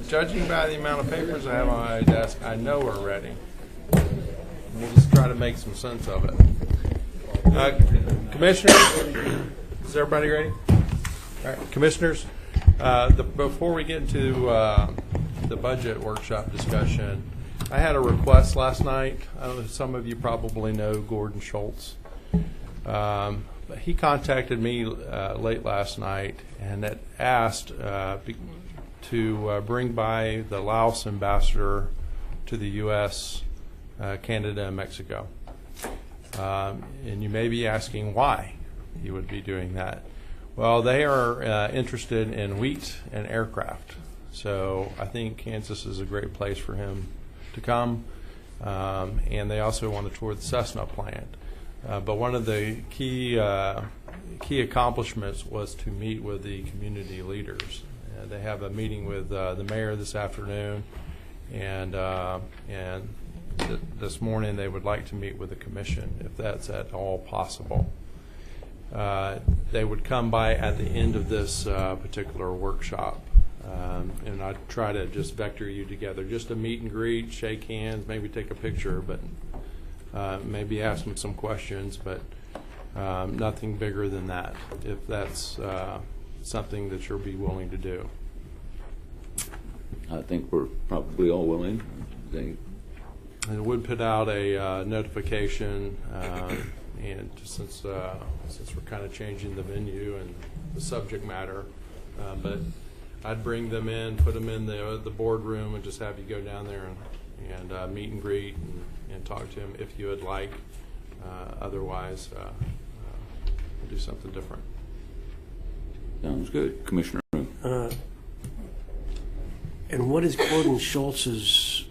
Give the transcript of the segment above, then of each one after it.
Judging by the amount of papers I have on my desk, I know we're ready. We'll just try to make some sense of it. Commissioners, is everybody ready? All right, Commissioners, before we get into the budget workshop discussion, I had a request last night. I don't know if some of you probably know Gordon Schultz. But he contacted me late last night and had asked to bring by the Laos ambassador to the U.S., Canada, and Mexico. And you may be asking why he would be doing that. Well, they are interested in wheat and aircraft. So I think Kansas is a great place for him to come. And they also want to tour the Cessna plant. But one of the key accomplishments was to meet with the community leaders. They have a meeting with the mayor this afternoon, and this morning they would like to meet with the commission, if that's at all possible. They would come by at the end of this particular workshop, and I'd try to just vector you together, just a meet and greet, shake hands, maybe take a picture, but maybe ask them some questions, but nothing bigger than that, if that's something that you'll be willing to do. I think we're probably all willing. And it would put out a notification, and since we're kind of changing the venue and the subject matter, but I'd bring them in, put them in the boardroom, and just have you go down there and meet and greet and talk to him if you would like. Otherwise, we'll do something different. Sounds good. Commissioner. And what is Gordon Schultz's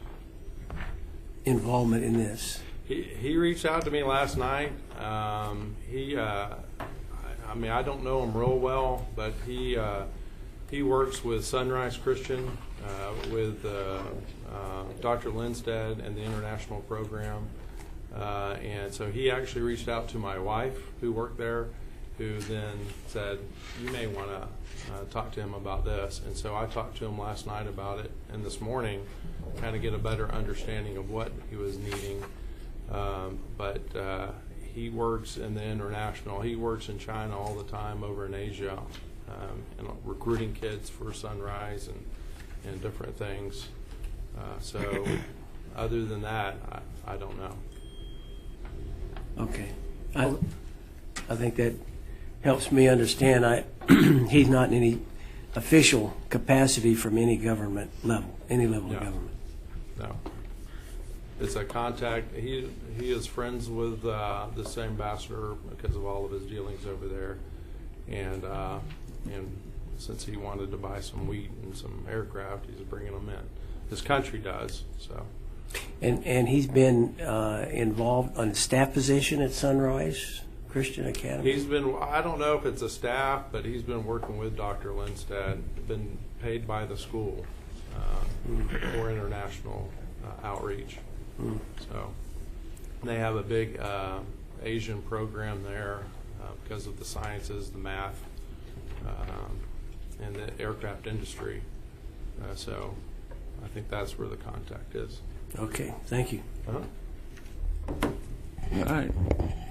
involvement in this? He reached out to me last night. I mean, I don't know him real well, but he works with Sunrise Christian, with Dr. Lindsay and the international program. And so he actually reached out to my wife, who worked there, who then said, you may want to talk to him about this. And so I talked to him last night about it, and this morning kind of get a better understanding of what he was needing. But he works in the international. He works in China all the time, over in Asia, and recruiting kids for Sunrise and different things. So other than that, I don't know. Okay. I think that helps me understand. He's not in any official capacity from any government level, any level of government. No. It's a contact. He is friends with this ambassador because of all of his dealings over there, and since he wanted to buy some wheat and some aircraft, he's bringing them in. His country does so. And he's been involved on a staff position at Sunrise Christian Academy? He's been, I don't know if it's a staff, but he's been working with Dr. Lindstedt, been paid by the school for international outreach. So they have a big Asian program there because of the sciences, the math, and the aircraft industry. So I think that's where the contact is. Okay, thank you. All right.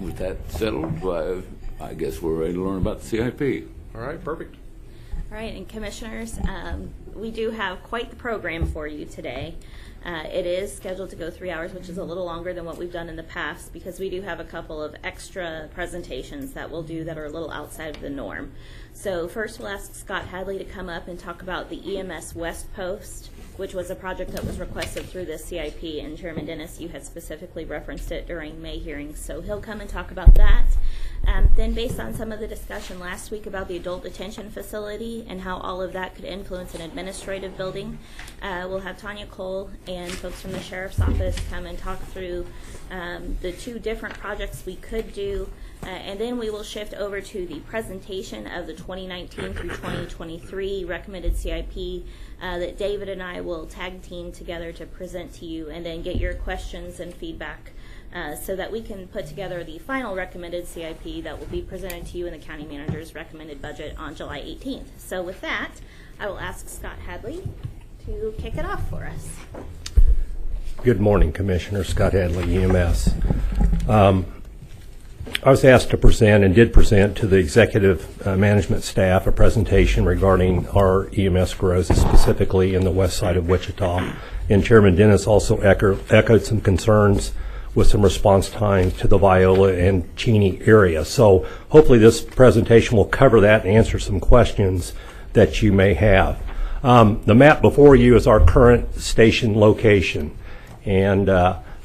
With that settled, I guess we're ready to learn about the CIP. All right, perfect. All right, and Commissioners, we do have quite the program for you today. It is scheduled to go 3 hours, which is a little longer than what we've done in the past, because we do have a couple of extra presentations that we'll do that are a little outside of the norm. So first we'll ask Scott Hadley to come up and talk about the EMS West Post, which was a project that was requested through the CIP, and Chairman Dennis, you had specifically referenced it during May hearings, so he'll come and talk about that. Then based on some of the discussion last week about the adult detention facility and how all of that could influence an administrative building, we'll have Tanya Cole and folks from the Sheriff's Office come and talk through the two different projects we could do, and then we will shift over to the presentation of the 2019 through 2023 recommended CIP that David and I will tag team together to present to you, and then get your questions and feedback so that we can put together the final recommended CIP that will be presented to you in the county manager's recommended budget on July 18th. So with that, I will ask Scott Hadley to kick it off for us. Good morning, Commissioner. Scott Hadley, EMS. I was asked to present and did present to the executive management staff a presentation regarding our EMS growth, specifically in the west side of Wichita. And Chairman Dennis also echoed some concerns with some response time to the Viola and Cheney area. So hopefully this presentation will cover that and answer some questions that you may have. The map before you is our current station location. And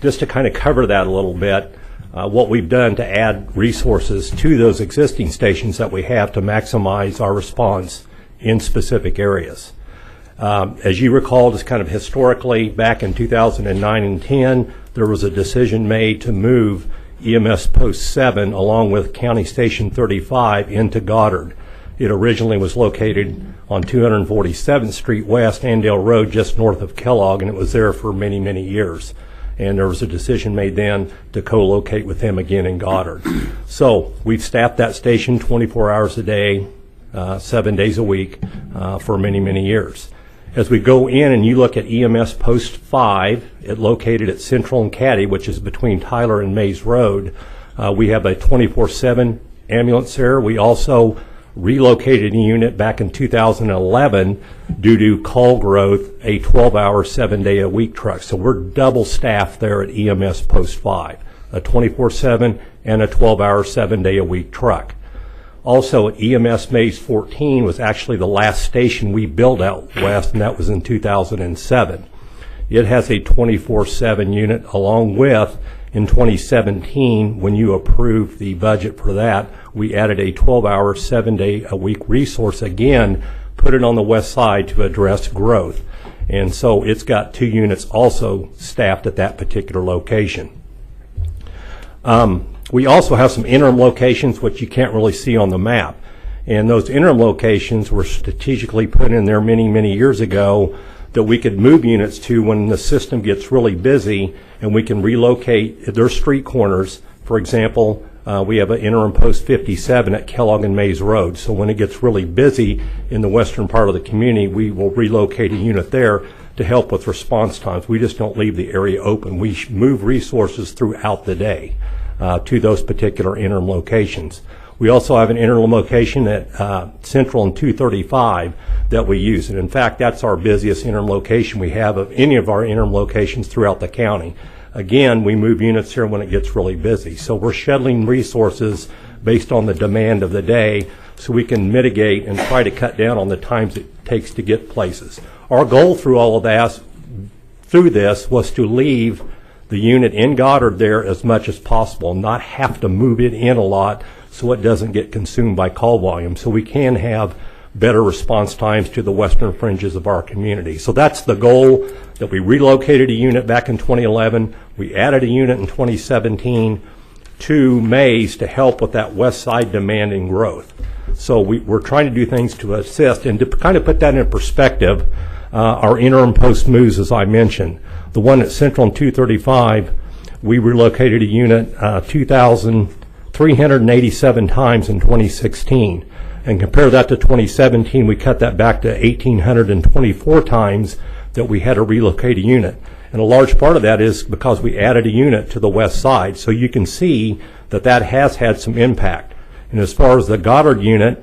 just to kind of cover that a little bit, what we've done to add resources to those existing stations that we have to maximize our response in specific areas. As you recall, just kind of historically, back in 2009 and 10, there was a decision made to move EMS Post 7 along with County Station 35 into Goddard. It originally was located on 247th Street West, Andale Road, just north of Kellogg, and it was there for many, many years. And there was a decision made then to co-locate with them again in Goddard. So we've staffed that station 24 hours a day, 7 days a week for many, many years. As we go in and you look at EMS Post 5, it located at Central and Caddy, which is between Tyler and Mays Road. We have a 24/7 ambulance there. We also relocated a unit back in 2011 due to call growth, a 12-hour, 7-day-a-week truck. So we're double staffed there at EMS Post 5, a 24/7 and a 12-hour, 7-day-a-week truck. Also at EMS Mays 14 was actually the last station we built out west, and that was in 2007. It has a 24/7 unit, along with in 2017, when you approved the budget for that, we added a 12-hour, 7-day-a-week resource again, put it on the west side to address growth. And so it's got 2 units also staffed at that particular location. We also have some interim locations which you can't really see on the map. And those interim locations were strategically put in there many, many years ago that we could move units to when the system gets really busy, and we can relocate their street corners. For example, we have an interim post 57 at Kellogg and Mays Road. So when it gets really busy in the western part of the community, we will relocate a unit there to help with response times. We just don't leave the area open. We move resources throughout the day to those particular interim locations. We also have an interim location at Central and 235 that we use. And in fact, that's our busiest interim location we have of any of our interim locations throughout the county. Again, we move units here when it gets really busy. So we're shuttling resources based on the demand of the day so we can mitigate and try to cut down on the times it takes to get places. Our goal through all of that, through this, was to leave the unit in Goddard there as much as possible, not have to move it in a lot so it doesn't get consumed by call volume, so we can have better response times to the western fringes of our community. So that's the goal, that we relocated a unit back in 2011. We added a unit in 2017 to Mays to help with that west side demand and growth. So we're trying to do things to assist. And to kind of put that in perspective, our interim post moves, as I mentioned. The one at Central and 235, we relocated a unit 2,387 times in 2016. And compare that to 2017, we cut that back to 1,824 times that we had to relocate a unit. And a large part of that is because we added a unit to the west side. So you can see that that has had some impact. And as far as the Goddard unit,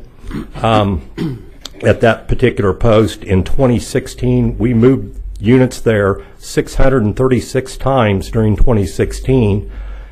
at that particular post in 2016, we moved units there 636 times during 2016,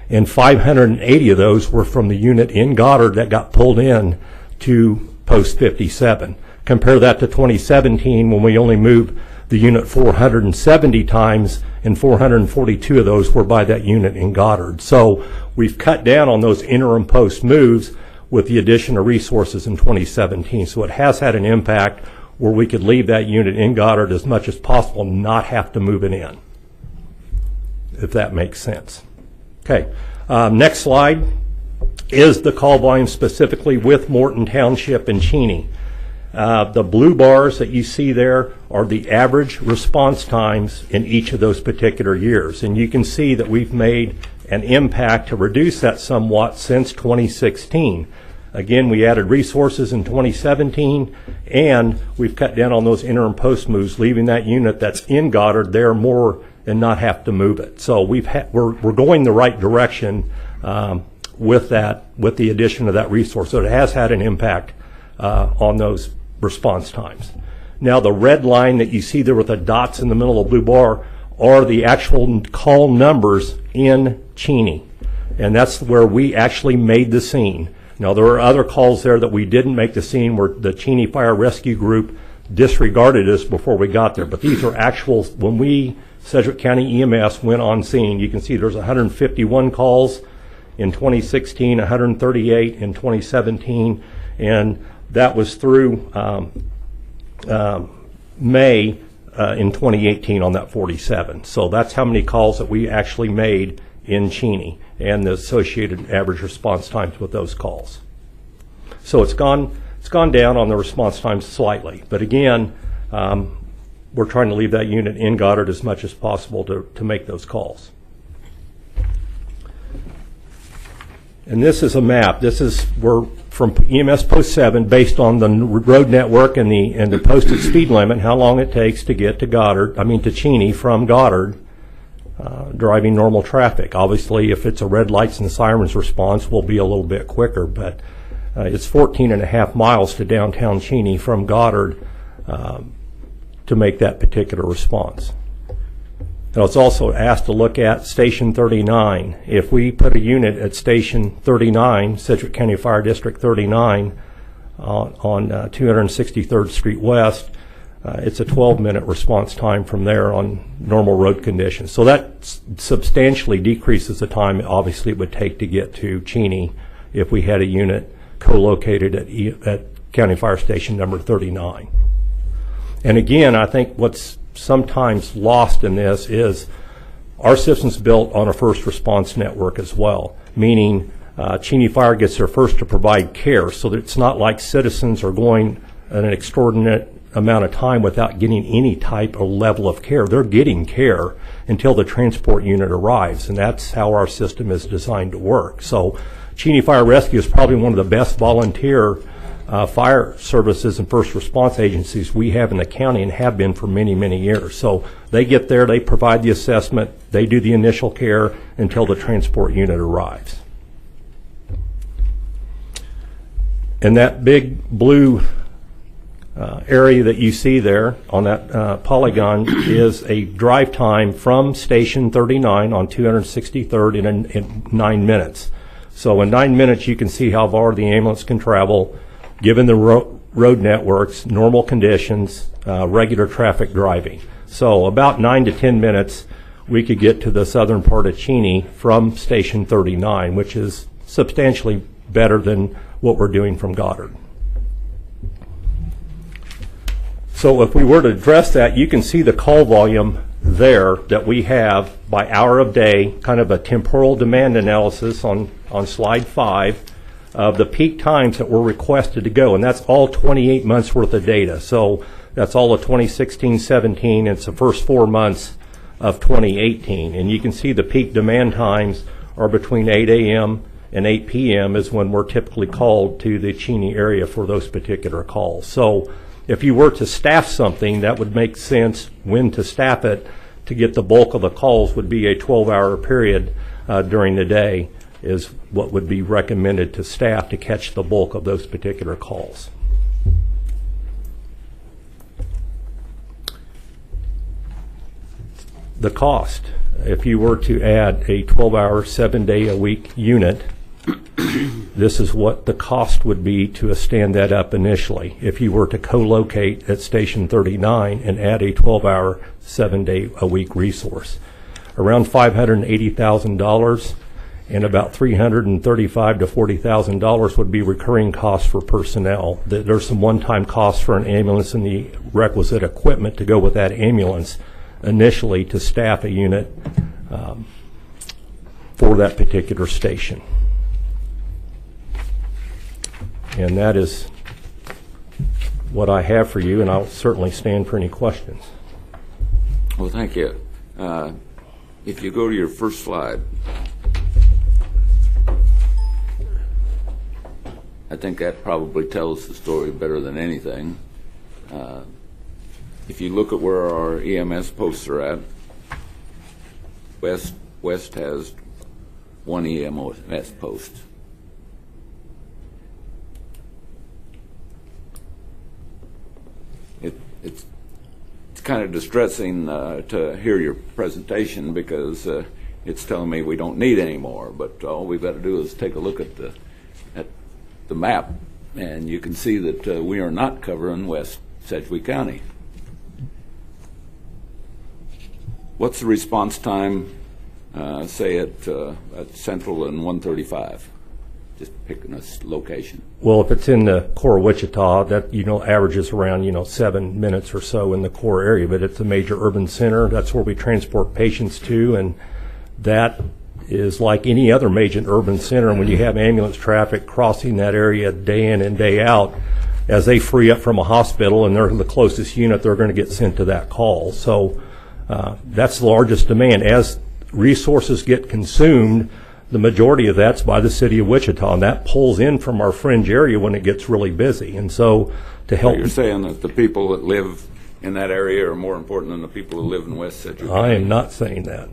and 580 of those were from the unit in Goddard that got pulled in to post 57. Compare that to 2017 when we only moved the unit 470 times, and 442 of those were by that unit in Goddard. So we've cut down on those interim post moves with the addition of resources in 2017. So it has had an impact where we could leave that unit in Goddard as much as possible and not have to move it in, if that makes sense. Okay, next slide is the call volume specifically with Morton Township and Cheney. The blue bars that you see there are the average response times in each of those particular years. And you can see that we've made an impact to reduce that somewhat since 2016. Again, we added resources in 2017, and we've cut down on those interim post moves, leaving that unit that's in Goddard there more and not have to move it. So we're going the right direction with the addition of that resource. So it has had an impact on those response times. Now, the red line that you see there with the dots in the middle of the blue bar are the actual call numbers in Cheney, and that's where we actually made the scene. Now, there are other calls there that we didn't make the scene where the Cheney Fire Rescue Group disregarded us before we got there, but these are actual, when we, Sedgwick County EMS, went on scene, you can see there's 151 calls in 2016, 138 in 2017, and that was through May in 2018 on that 47. So that's how many calls that we actually made in Cheney and the associated average response times with those calls. So it's gone down on the response times slightly, but again, we're trying to leave that unit in Goddard as much as possible to make those calls. And this is a map. We're from EMS Post 7 based on the road network and the posted speed limit, how long it takes to get to Cheney from Goddard, driving normal traffic. Obviously, if it's a red lights and sirens response, we'll be a little bit quicker, but it's 14.5 miles to downtown Cheney from Goddard to make that particular response. I was also asked to look at Station 39. If we put a unit at Station 39, Sedgwick County Fire District 39, on 263rd Street West, it's a 12-minute response time from there on normal road conditions. So that substantially decreases the time, obviously, it would take to get to Cheney if we had a unit co-located at County Fire Station number 39. And again, I think what's sometimes lost in this is our system's built on a first response network as well, meaning Cheney Fire gets there first to provide care, so that it's not like citizens are going an extraordinary amount of time without getting any type of level of care. They're getting care until the transport unit arrives, and that's how our system is designed to work. So Cheney Fire Rescue is probably one of the best volunteer fire services and first response agencies we have in the county and have been for many, many years. So they get there, they provide the assessment, they do the initial care until the transport unit arrives. And that big blue area that you see there on that polygon is a drive time from Station 39 on 263rd in 9 minutes. So in 9 minutes you can see how far the ambulance can travel given the road networks, normal conditions, regular traffic driving. So about 9 to 10 minutes we could get to the southern part of Cheney from Station 39, which is substantially better than what we're doing from Goddard. So if we were to address that, you can see the call volume there that we have by hour of day, kind of a temporal demand analysis on slide 5 of the peak times that were requested to go, and that's all 28 months worth of data. So that's all of 2016-17, it's the first 4 months of 2018, and you can see the peak demand times are between 8 a.m. and 8 p.m. is when we're typically called to the Cheney area for those particular calls. So if you were to staff something, that would make sense when to staff it to get the bulk of the calls would be a 12-hour period during the day is what would be recommended to staff to catch the bulk of those particular calls. The cost, if you were to add a 12-hour, 7-day-a-week unit, this is what the cost would be to stand that up initially if you were to co-locate at Station 39 and add a 12-hour, 7-day-a-week resource. Around $580,000 and about $335,000 to $40,000 would be recurring costs for personnel. There's some one-time costs for an ambulance and the requisite equipment to go with that ambulance initially to staff a unit for that particular station. And that is what I have for you, and I'll certainly stand for any questions. Well, thank you. If you go to your first slide. I think that probably tells the story better than anything. If you look at where our EMS posts are at, West has one EMS post. It's kind of distressing to hear your presentation because it's telling me we don't need any more. But all we've got to do is take a look at the map, and you can see that we are not covering West Sedgwick County. What's the response time, say at Central and 135? Just picking a location. Well, if it's in the core of Wichita, that averages around 7 minutes or so in the core area. But it's a major urban center. That's where we transport patients to, and that is like any other major urban center. And when you have ambulance traffic crossing that area day in and day out, as they free up from a hospital and they're the closest unit, they're going to get sent to that call. So that's the largest demand. As resources get consumed, the majority of that's by the city of Wichita, and that pulls in from our fringe area when it gets really busy. And so to help... So you're saying that the people that live in that area are more important than the people who live in West Sedgwick? I am not saying that.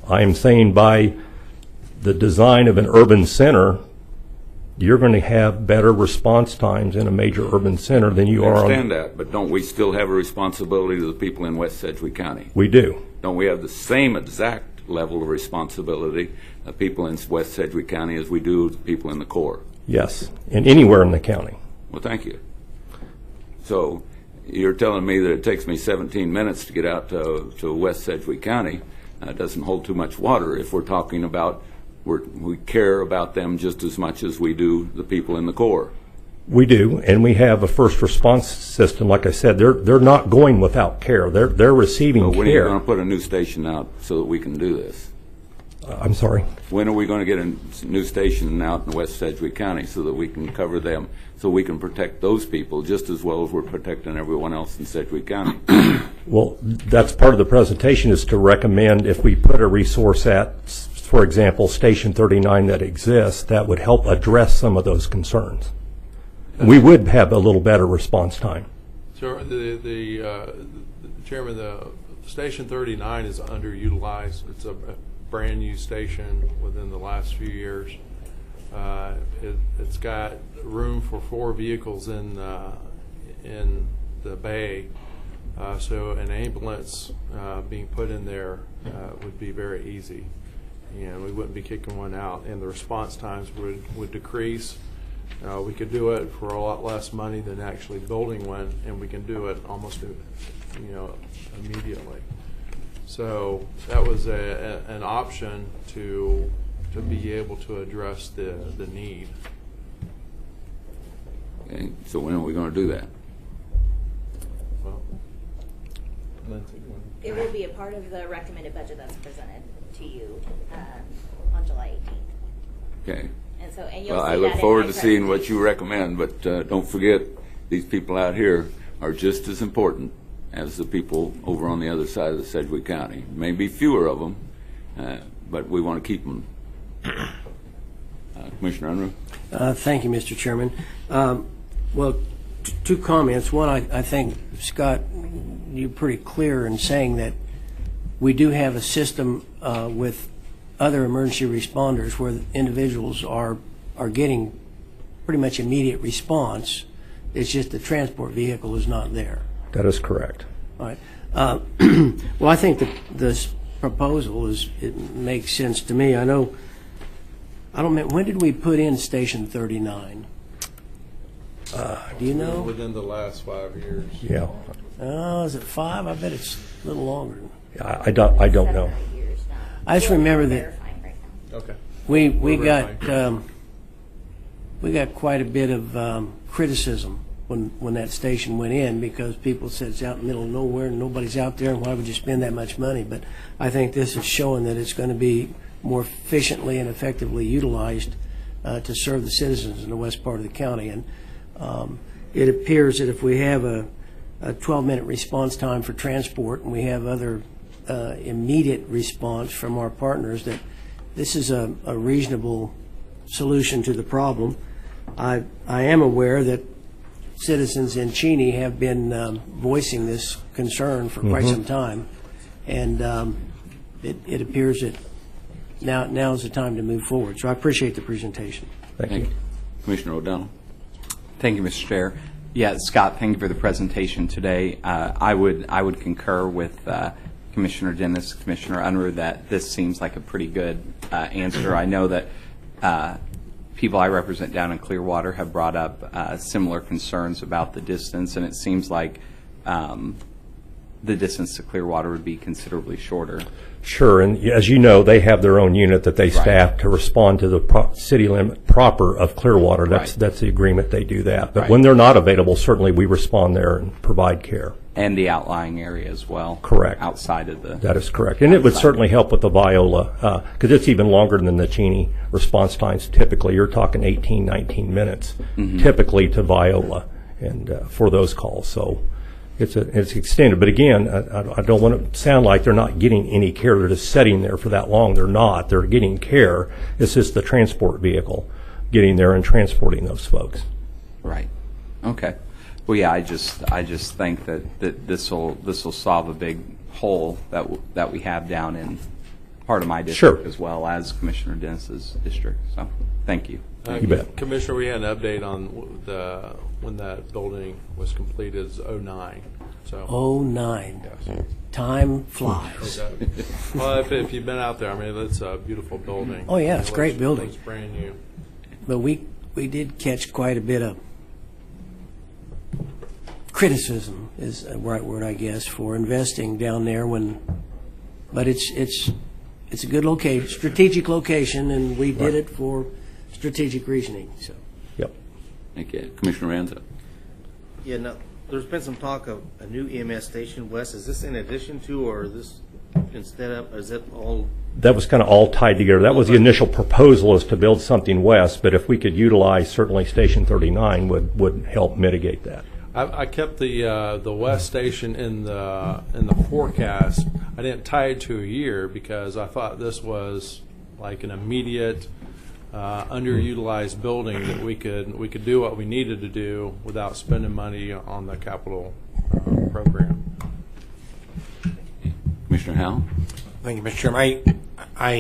I am saying by the design of an urban center, you're going to have better response times in a major urban center than you are on... I understand that, but don't we still have a responsibility to the people in West Sedgwick County? We do. Don't we have the same exact level of responsibility of people in West Sedgwick County as we do the people in the core? Yes, and anywhere in the county. Well, thank you. So you're telling me that it takes me 17 minutes to get out to West Sedgwick County. It doesn't hold too much water if we're talking about we care about them just as much as we do the people in the core. We do, and we have a first response system. Like I said, they're not going without care. They're receiving care. When are you going to put a new station out so that we can do this? I'm sorry? When are we going to get a new station out in West Sedgwick County so that we can cover them, so we can protect those people just as well as we're protecting everyone else in Sedgwick County? Well, that's part of the presentation, is to recommend if we put a resource at, for example, Station 39 that exists, that would help address some of those concerns. We would have a little better response time. So the Chairman, the Station 39 is underutilized. It's a brand new station within the last few years. It's got room for 4 vehicles in the bay, so an ambulance being put in there would be very easy, and we wouldn't be kicking one out, and the response times would decrease. We could do it for a lot less money than actually building one, and we can do it almost immediately. So that was an option to be able to address the need. Okay, so when are we going to do that? Well, Lindsay, It will be a part of the recommended budget that's presented to you on July 18th. Okay. And you'll Well, see I look that in forward my to seeing what presentation. you recommend, but don't forget, these people out here are just as important as the people over on the other side of the Sedgwick County. Maybe fewer of them, but we want to keep them. Commissioner Unruh? Thank you, Mr. Chairman. Well, two comments. One, I think, Scott, you're pretty clear in saying that we do have a system with other emergency responders where individuals are getting pretty much immediate response. It's just the transport vehicle is not there. That is correct. All right. Well, I think that this proposal it makes sense to me. I don't know, when did we put in Station 39? Do you know? within the last 5 years. Yeah. Is it 5? I bet it's a little longer. I don't know. 7 or 8 years now. I just remember that Verifying right now. Okay. we verifying. got quite a bit of criticism when that station went in, because people said it's out in the middle of nowhere and nobody's out there, and why would you spend that much money? But I think this is showing that it's going to be more efficiently and effectively utilized to serve the citizens in the west part of the county. And it appears that if we have a 12-minute response time for transport, and we have other immediate response from our partners, that this is a reasonable solution to the problem. I am aware that citizens in Cheney have been voicing this concern for quite some time, and it appears that now is the time to move forward. So I appreciate the presentation. Thank you. Commissioner O'Donnell. Thank you, Mr. Chair. Yeah, Scott, thank you for the presentation today. I would concur with Commissioner Dennis, Commissioner Unruh, that this seems like a pretty good answer. I know that people I represent down in Clearwater have brought up similar concerns about the distance, and it seems like the distance to Clearwater would be considerably shorter. Sure, and as you know, they have their own unit that they staff to respond to the city limit proper of Clearwater. That's the agreement. They do that. But when they're not available, certainly we respond there and provide care. And the outlying area as well. Correct. Outside of the... That is correct. And it would certainly help with the Viola, because it's even longer than the Cheney response times. Typically, you're talking 18, 19 minutes, typically to Viola, and for those calls. So it's extended. But again, I don't want to sound like they're not getting any care. They're just sitting there for that long. They're not. They're getting care. It's just the transport vehicle getting there and transporting those folks. Right. Okay. Well, yeah, I just think that this will solve a big hole that we have down in part of my district as well as Commissioner Dennis's district. So, thank you. You bet. Commissioner, we had an update on when that building was completed. It's 09. So 09. yes. Time flies. Well, if you've been out there, I mean, it's a beautiful building. Oh, yeah, it's a great building. It's brand new. But we did catch quite a bit of criticism, is the right word, I guess, for investing down there but it's a good location, strategic location, and we did it for strategic reasoning. So. Yep. Thank you. Commissioner Ranza. Yeah, now, there's been some talk of a new EMS station west. Is this in addition to, or is this instead of, is it all? That was kind of all tied together. That was the initial proposal, is to build something west, but if we could utilize certainly Station 39 would help mitigate that. I kept the west station in the forecast. I didn't tie it to a year because I thought this was like an immediate underutilized building that we could do what we needed to do without spending money on the capital program. Commissioner Howell. Thank you, Mr. Chairman. I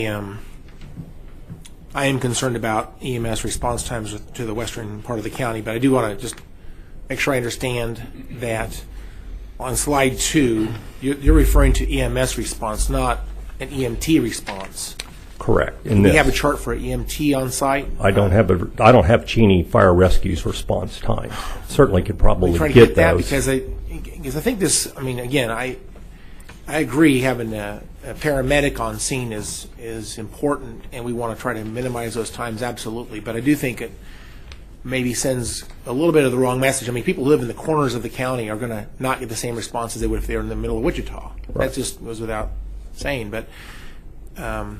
am concerned about EMS response times to the western part of the county, but I do want to just make sure I understand that on slide 2, you're referring to EMS response, not an EMT response. Correct. Do we have a chart for EMT on site? I don't have Cheney Fire Rescue's response time. Certainly could probably trying to get that those. because I think this. I mean, again, I agree having a paramedic on scene is important, and we want to try to minimize those times, absolutely. But I do think it maybe sends a little bit of the wrong message. I mean, people who live in the corners of the county are going to not get the same response as they would if they were in the middle of Wichita. Right. That just goes without saying. But I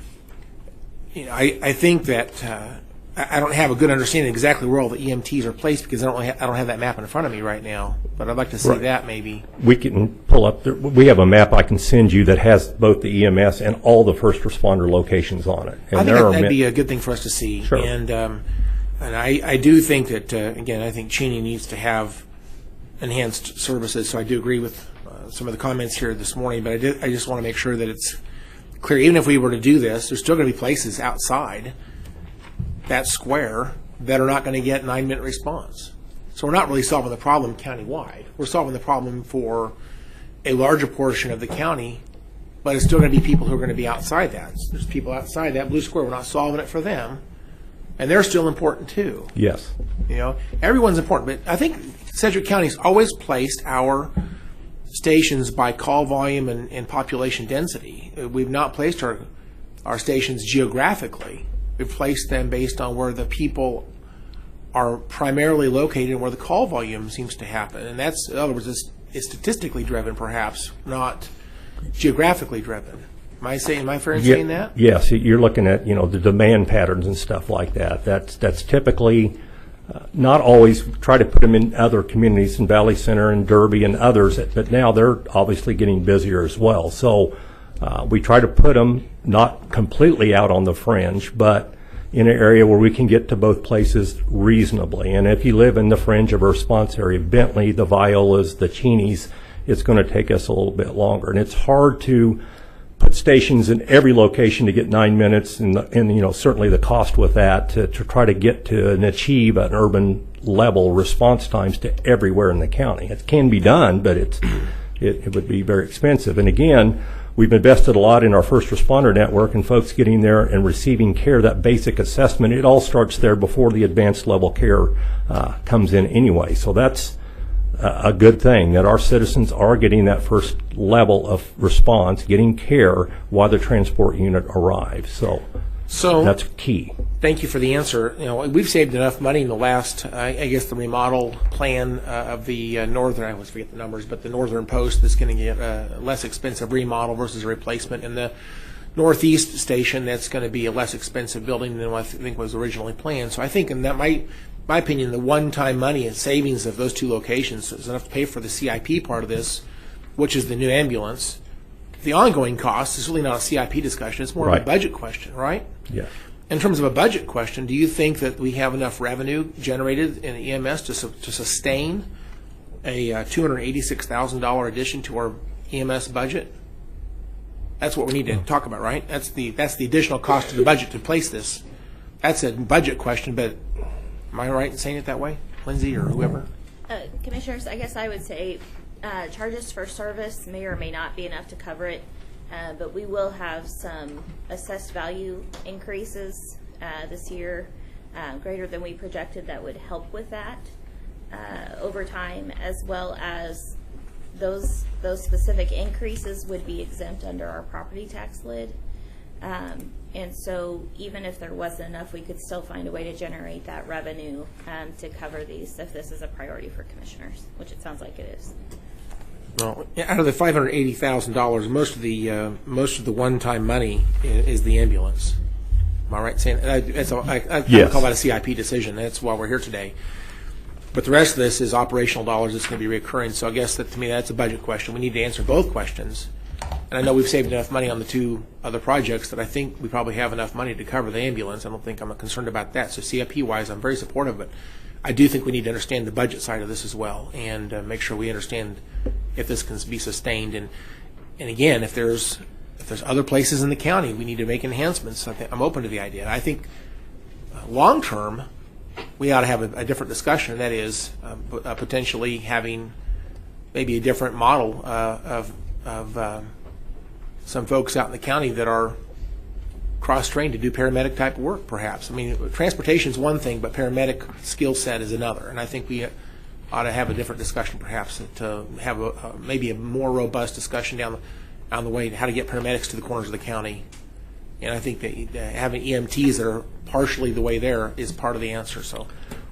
think that I don't have a good understanding exactly where all the EMTs are placed because I don't have that map in front of me right now. But I'd like to see that maybe. We can pull up. We have a map I can send you that has both the EMS and all the first responder locations on it. And I think that'd be a good thing for us to see. Sure. And I do think that, again, I think Cheney needs to have enhanced services. So I do agree with some of the comments here this morning, but I just want to make sure that it's clear. Even if we were to do this, there's still going to be places outside that square that are not going to get 9-minute response. So we're not really solving the problem countywide. We're solving the problem for a larger portion of the county, but it's still going to be people who are going to be outside that. There's people outside that blue square. We're not solving it for them. And they're still important too. Yes. You know, everyone's important, but I think Sedgwick County's always placed our stations by call volume and population density. We've not placed our stations geographically. We've placed them based on where the people are primarily located and where the call volume seems to happen. And that's, in other words, it's statistically driven, perhaps, not geographically driven. Am I fair in saying that? Yes, you're looking at the demand patterns and stuff like that. That's typically not always. Try to put them in other communities in Valley Center and Derby and others, but now they're obviously getting busier as well. So we try to put them not completely out on the fringe, but in an area where we can get to both places reasonably. And if you live in the fringe of a response area, Bentley, the Violas, the Cheneys, it's going to take us a little bit longer. And it's hard to put stations in every location to get 9 minutes, and you know, certainly the cost with that to try to get to and achieve an urban level response times to everywhere in the county. It can be done, but it would be very expensive. And again, we've invested a lot in our first responder network and folks getting there and receiving care, that basic assessment. It all starts there before the advanced level care comes in anyway. So that's a good thing, that our citizens are getting that first level of response, getting care while the transport unit arrives. So that's key. Thank you for the answer. You know, we've saved enough money in the last, I guess, the remodel plan of the northern, I always forget the numbers, but the northern post that's going to get a less expensive remodel versus a replacement, and the northeast station that's going to be a less expensive building than what I think was originally planned. So I think, in that my opinion, the one-time money and savings of those two locations is enough to pay for the CIP part of this, which is the new ambulance. The ongoing cost is really not a CIP discussion. It's more of a budget question, right? Yeah. In terms of a budget question, do you think that we have enough revenue generated in EMS to sustain a $286,000 addition to our EMS budget? That's what we need to talk about, right? That's the additional cost to the budget to place this. That's a budget question, but am I right in saying it that way, Lindsay or whoever? Commissioners, I guess I would say charges for service may or may not be enough to cover it, but we will have some assessed value increases this year, greater than we projected, that would help with that over time, as well as those specific increases would be exempt under our property tax lid. And so even if there wasn't enough, we could still find a way to generate that revenue to cover these if this is a priority for commissioners, which it sounds like it is. Well, out of the $580,000, most of the one-time money is the ambulance. Am I right in saying that? I call that a CIP decision. That's why we're here today. But the rest of this is operational dollars that's going to be recurring. So I guess that, to me, that's a budget question. We need to answer both questions. And I know we've saved enough money on the two other projects that I think we probably have enough money to cover the ambulance. I don't think I'm concerned about that. So CIP-wise, I'm very supportive, but I do think we need to understand the budget side of this as well, and make sure we understand if this can be sustained. And again, if there's other places in the county we need to make enhancements, I'm open to the idea. I think long term we ought to have a different discussion. That is potentially having maybe a different model of some folks out in the county that are cross-trained to do paramedic type work, perhaps. I mean, transportation is one thing, but paramedic skill set is another. And I think we ought to have a different discussion, perhaps, to have maybe a more robust discussion down the way how to get paramedics to the corners of the county. And I think that having EMTs that are partially the way there is part of the answer. So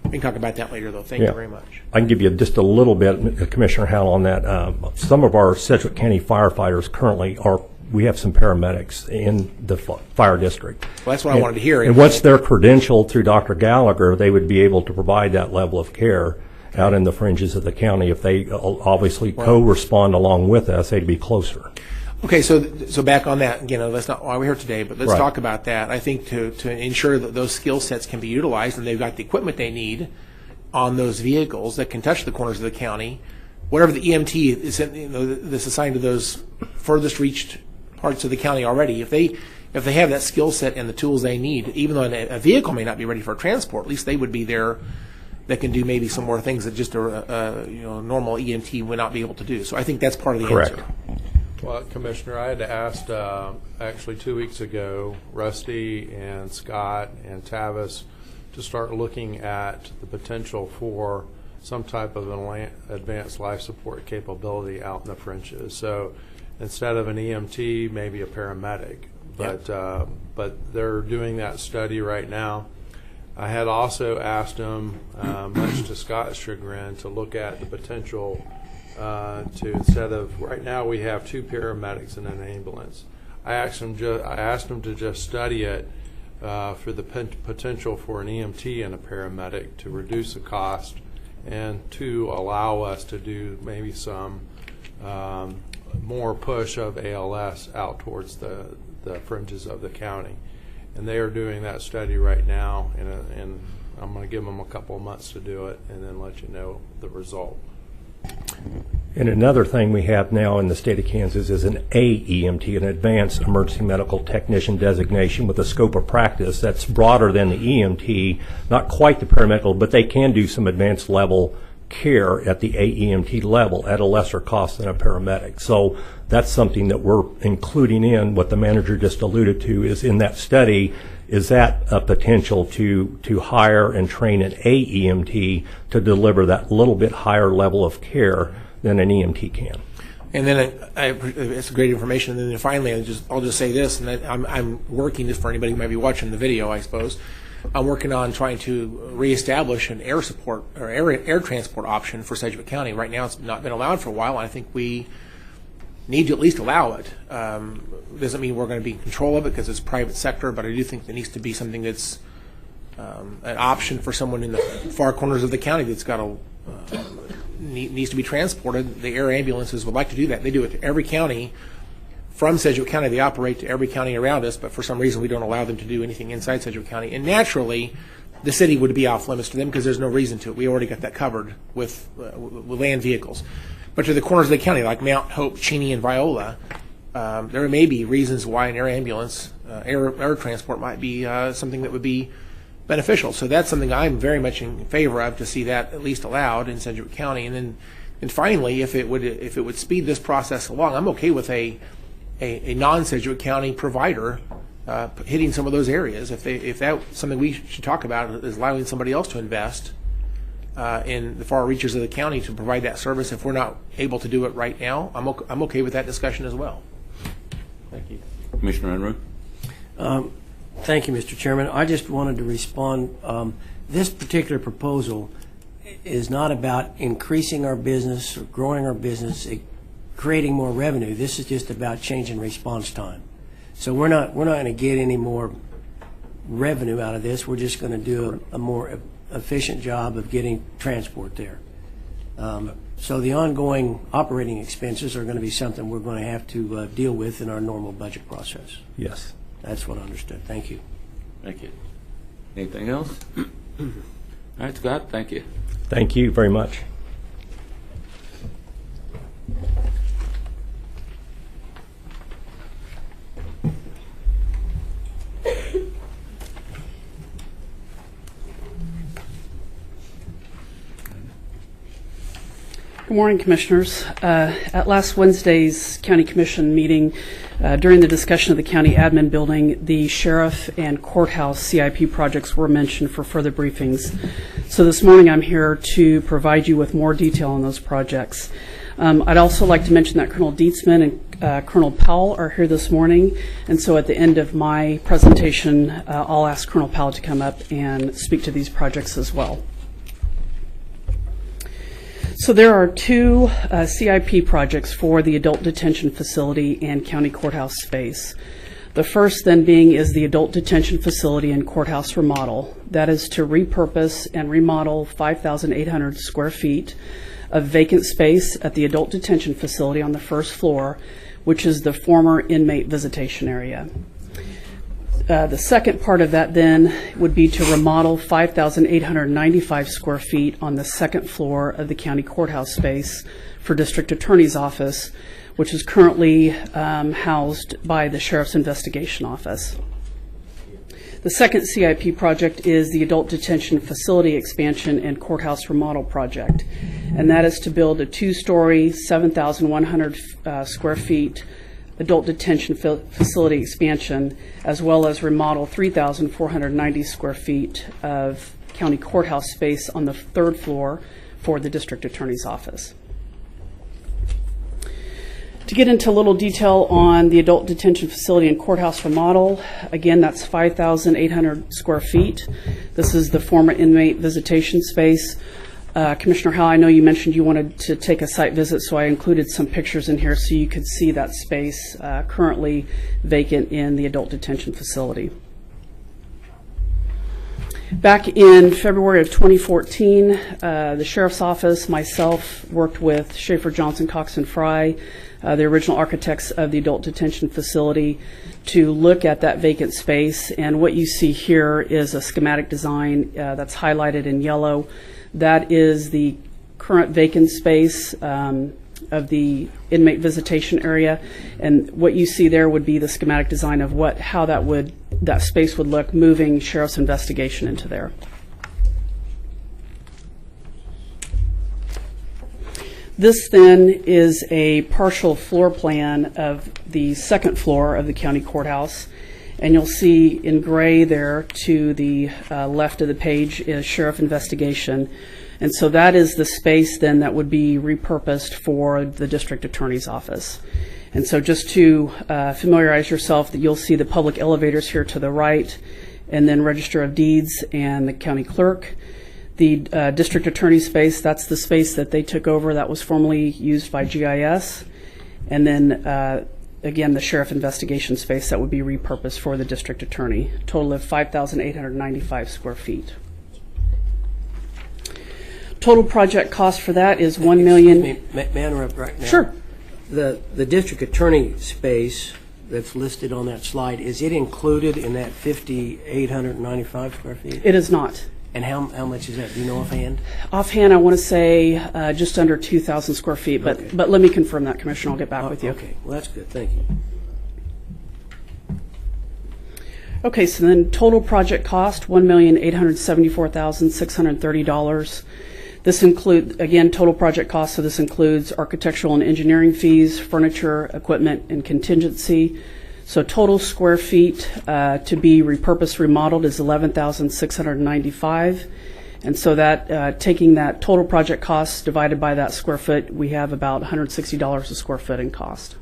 we can talk about that later, though. Thank you very much. I can give you just a little bit, Commissioner Howell, on that. Some of our Sedgwick County firefighters currently we have some paramedics in the fire district. Well, that's what I wanted to hear. And once they're credentialed through Dr. Gallagher, they would be able to provide that level of care out in the fringes of the county. If they obviously co-respond along with us, they'd be closer. Okay, so back on that, that's not why we're here today, but let's talk about that. I think to ensure that those skill sets can be utilized and they've got the equipment they need on those vehicles that can touch the corners of the county, whatever the EMT is that's assigned to those furthest reached parts of the county already, if they have that skill set and the tools they need, even though a vehicle may not be ready for transport, at least they would be there that can do maybe some more things that just a normal EMT would not be able to do. So I think that's part of the answer. Well, Commissioner, I had asked actually 2 weeks ago, Rusty and Scott and Tavis to start looking at the potential for some type of an advanced life support capability out in the fringes. So instead of an EMT, maybe a paramedic. But they're doing that study right now. I had also asked them, much to Scott's chagrin, to look at the potential to, instead of, right now we have 2 paramedics in an ambulance. I asked them to just study it for the potential for an EMT and a paramedic to reduce the cost and to allow us to do maybe some more push of ALS out towards the fringes of the county. and they are doing that study right now, and I'm going to give them a couple of months to do it and then let you know the result. And another thing we have now in the state of Kansas is an AEMT, an Advanced Emergency Medical Technician designation with a scope of practice that's broader than the EMT, not quite the paramedical, but they can do some advanced level care at the AEMT level at a lesser cost than a paramedic. So that's something that we're including in what the manager just alluded to is in that study. Is that a potential to hire and train an AEMT to deliver that little bit higher level of care than an EMT can? And then it's great information. And then finally, I'll just say this, and I'm working, just for anybody who might be watching the video, I suppose, I'm working on trying to reestablish an air support or air transport option for Sedgwick County. Right now, it's not been allowed for a while, and I think we need to at least allow it. Doesn't mean we're going to be in control of it because it's private sector, but I do think there needs to be something that's an option for someone in the far corners of the county that's got needs to be transported. The air ambulances would like to do that. They do it to every county. From Sedgwick County, they operate to every county around us, but for some reason we don't allow them to do anything inside Sedgwick County. And naturally, the city would be off limits to them because there's no reason to. We already got that covered with land vehicles. But to the corners of the county, like Mount Hope, Cheney, and Viola, there may be reasons why an air ambulance, air transport might be something that would be beneficial. So that's something I'm very much in favor of, to see that at least allowed in Sedgwick County. And finally, if it would speed this process along, I'm okay with a non-Sedgwick County provider hitting some of those areas. If that's something we should talk about, is allowing somebody else to invest in the far reaches of the county to provide that service. If we're not able to do it right now, I'm okay with that discussion as well. Thank you. Commissioner Unruh? Thank you, Mr. Chairman. I just wanted to respond. This particular proposal is not about increasing our business or growing our business, creating more revenue. This is just about changing response time. So we're not going to get any more revenue out of this. We're just going to do a more efficient job of getting transport there. So the ongoing operating expenses are going to be something we're going to have to deal with in our normal budget process. Yes. That's what I understood. Thank you. Thank you. Anything else? All right, Scott, thank you. Thank you very much. Good morning, Commissioners. At last Wednesday's County Commission meeting, during the discussion of the county admin building, the sheriff and courthouse CIP projects were mentioned for further briefings. So this morning I'm here to provide you with more detail on those projects. I'd also like to mention that Colonel Dietzman and Colonel Powell are here this morning, and so at the end of my presentation, I'll ask Colonel Powell to come up and speak to these projects as well. So there are two CIP projects for the adult detention facility and county courthouse space. The first then being is the adult detention facility and courthouse remodel. That is to repurpose and remodel 5,800 square feet of vacant space at the adult detention facility on the first floor, which is the former inmate visitation area. The second part of that then would be to remodel 5,895 square feet on the second floor of the county courthouse space for District Attorney's Office, which is currently housed by the Sheriff's Investigation Office. The second CIP project is the Adult Detention Facility Expansion and Courthouse Remodel Project, and that is to build a two-story, 7,100 square feet adult detention facility expansion, as well as remodel 3,490 square feet of county courthouse space on the third floor for the District Attorney's Office. To get into a little detail on the adult detention facility and courthouse remodel, again, that's 5,800 square feet. This is the former inmate visitation space. Commissioner Howell, I know you mentioned you wanted to take a site visit, so I included some pictures in here so you could see that space currently vacant in the adult detention facility. Back in February of 2014, the Sheriff's Office, myself, worked with Schaefer, Johnson, Cox, and Fry the original architects of the adult detention facility, to look at that vacant space. And what you see here is a schematic design that's highlighted in yellow. That is the current vacant space of the inmate visitation area, and what you see there would be the schematic design of how that space would look moving sheriff's investigation into there. This then is a partial floor plan of the second floor of the county courthouse, and you'll see in gray there to the left of the page is sheriff investigation. And so that is the space then that would be repurposed for the district attorney's office. And so just to familiarize yourself, that you'll see the public elevators here to the right, and then register of deeds and the county clerk. The district attorney space, that's the space that they took over that was formerly used by GIS. And then again, the sheriff investigation space that would be repurposed for the district attorney. Total of 5,895 square feet. Total project cost for that is $1 million. May I interrupt right now? Sure. The district attorney space that's listed on that slide, is it included in that 5,895 square feet? It is not. And how much is that? Do you know offhand? Offhand, I want to say just under 2,000 square feet, but Okay. but let me confirm that, Commissioner. I'll get back with you. Okay, well, that's good. Thank you. Okay, so then total project cost, $1,874,630. This includes, again, total project cost, so this includes architectural and engineering fees, furniture, equipment, and contingency. So total square feet to be repurposed, remodeled is 11,695. And so that, taking that total project cost divided by that square foot, we have about $160 a square foot in cost.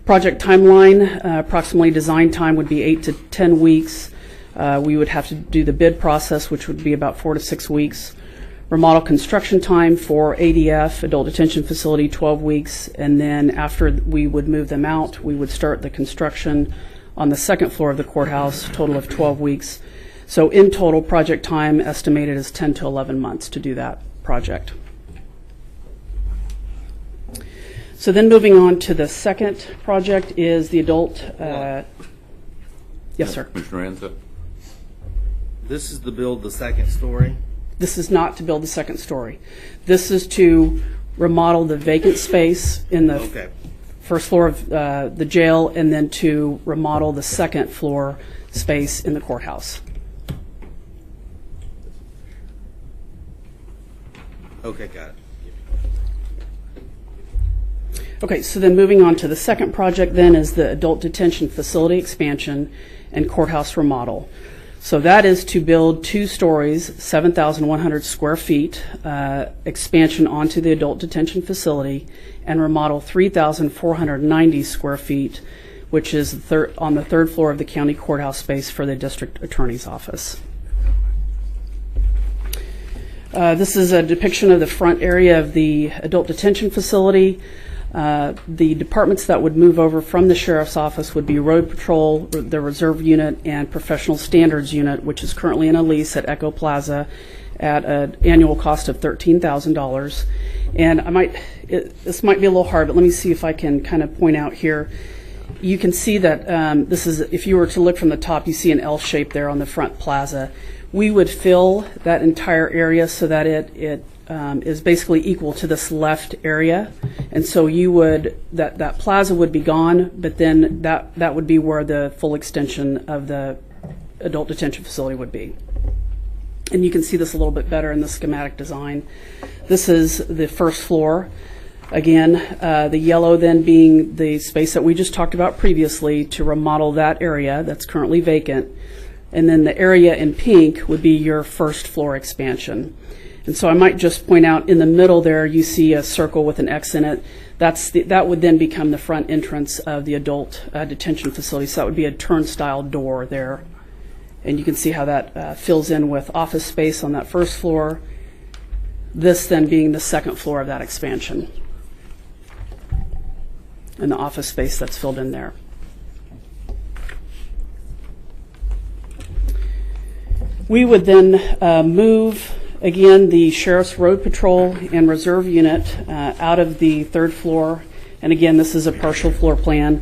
Project timeline, approximately design time would be 8 to 10 weeks. We would have to do the bid process, which would be about 4 to 6 weeks. Remodel construction time for ADF, Adult Detention Facility, 12 weeks. And then after we would move them out, we would start the construction on the second floor of the courthouse, total of 12 weeks. So in total, project time estimated is 10 to 11 months to do that project. So then moving on to the second project is the adult. Yes, sir. Commissioner Enza? This is to build the second story. This is not to build the second story. This is to remodel the vacant space in the Okay. first floor of the jail, and then to remodel the second floor space in the courthouse. Okay, got it. Okay, so then moving on to the second project then is the adult detention facility expansion and courthouse remodel. So that is to build 2 stories, 7,100 square feet, expansion onto the adult detention facility, and remodel 3,490 square feet, which is on the third floor of the county courthouse space for the district attorney's office. This is a depiction of the front area of the adult detention facility. The departments that would move over from the sheriff's office would be Road Patrol, the Reserve Unit, and Professional Standards Unit, which is currently in a lease at Echo Plaza at an annual cost of $13,000. And this might be a little hard, but let me see if I can kind of point out here. You can see that this is, if you were to look from the top, you see an L shape there on the front plaza. We would fill that entire area so that it is basically equal to this left area, and so you would that plaza would be gone, but then that would be where the full extension of the adult detention facility would be. And you can see this a little bit better in the schematic design. This is the first floor. Again, the yellow then being the space that we just talked about previously to remodel that area that's currently vacant, and then the area in pink would be your first floor expansion. And so I might just point out in the middle there, you see a circle with an X in it. That would then become the front entrance of the adult detention facility. So that would be a turnstile door there. And you can see how that fills in with office space on that first floor. This then being the second floor of that expansion. And the office space that's filled in there. We would then move, again, the Sheriff's Road Patrol and Reserve Unit out of the third floor And again, this is a partial floor plan.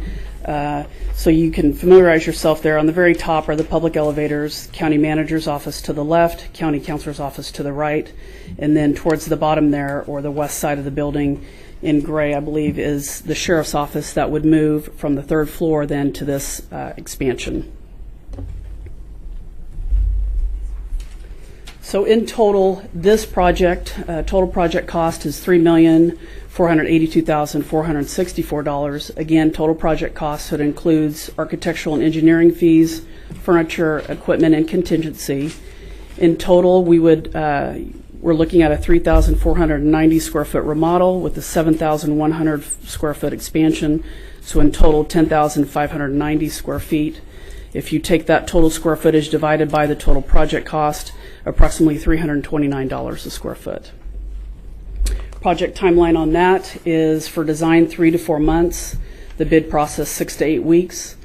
So you can familiarize yourself there. On the very top are the public elevators, county manager's office to the left, county councilor's office to the right, and then towards the bottom there, or the west side of the building in gray, I believe, is the sheriff's office that would move from the third floor then to this expansion. So in total, this project, total project cost is $3,482,464. Again, total project cost, so it includes architectural and engineering fees, furniture, equipment, and contingency. In total, we're looking at a 3,490 square foot remodel with a 7,100 square foot expansion. So in total, 10,590 square feet. If you take that total square footage divided by the total project cost, approximately $329 a square foot. Project timeline on that is for design 3 to 4 months, the bid process 6 to 8 weeks,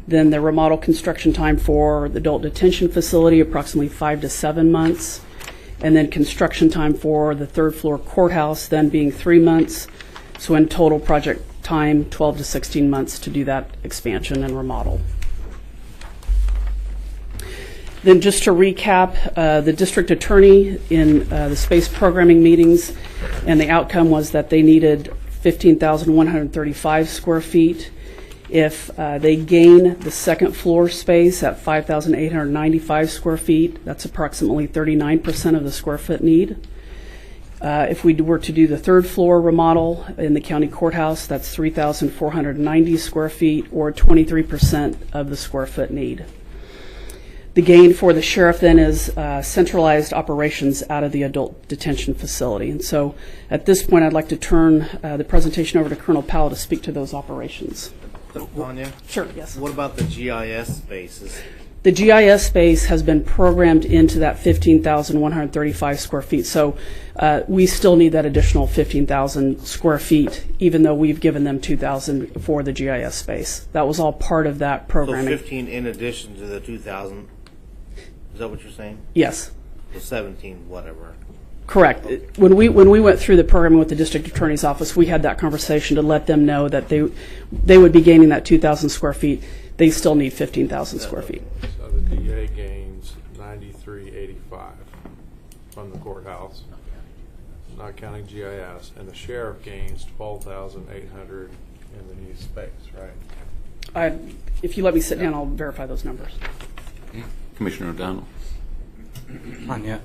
then the remodel construction time for the adult detention facility approximately 5 to 7 months, and then construction time for the third floor courthouse then being 3 months. So in total project time 12 to 16 months to do that expansion and remodel. Then just to recap, the district attorney in the space programming meetings, and the outcome was that they needed 15,135 square feet. If they gain the second floor space at 5,895 square feet, that's approximately 39% of the square foot need. If we were to do the third floor remodel in the county courthouse, that's 3,490 square feet, or 23% of the square foot need. The gain for the sheriff then is centralized operations out of the adult detention facility. And so at this point, I'd like to turn the presentation over to Colonel Powell to speak to those operations. Tanya? Sure, yes. What about the GIS spaces? The GIS space has been programmed into that 15,135 square feet. So we still need that additional 15,000 square feet, even though we've given them 2,000 for the GIS space. That was all part of that programming. So 15 in addition to the 2,000? Is that what you're saying? Yes. So 17, whatever. Correct. When we went through the programming with the district attorney's office, we had that conversation to let them know that they would be gaining that 2,000 square feet. They still need 15,000 square feet. So the DA gains 9385 from the courthouse, not counting GIS, and the sheriff gains 12,800 in the new space, right? If you let me sit down, I'll verify those numbers. Commissioner O'Donnell. Anya,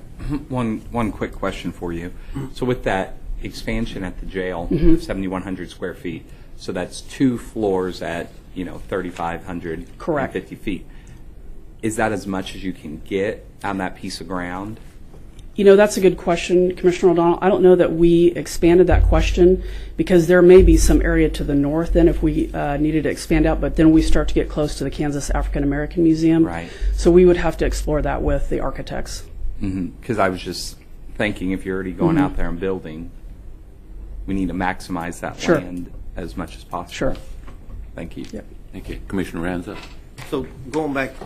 one quick question for you. So with that expansion at the jail, 7,100 square feet, so that's 2 floors at 3,550 feet. Is that as much as you can get on that piece of ground? That's a good question, Commissioner O'Donnell. I don't know that we expanded that question because there may be some area to the north then if we needed to expand out, but then we start to get close to the Kansas African American Museum. Right. So we would have to explore that with the architects. Because I was just thinking if you're already going out there and building, we need to maximize that Sure. land as much as possible. Sure. Thank you. Yep. Thank you. Commissioner Ranza. So going back to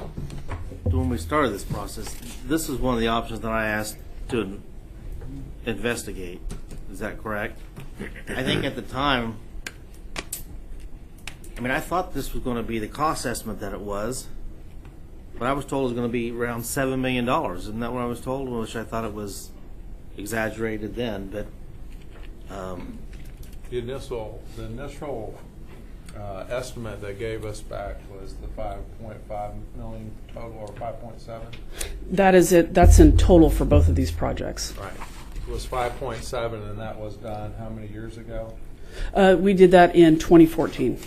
when we started this process, this is one of the options that I asked to investigate. Is that correct? I think at the time, I thought this was going to be the cost estimate that it was, but I was told it was going to be around $7 million. Isn't that what I was told? Which I thought it was exaggerated then, but The initial estimate they gave us back was the 5.5 million total, or 5.7. That is it. That's in total for both of these projects. Right. It was 5.7, and that was done how many years ago? We did that in 2014.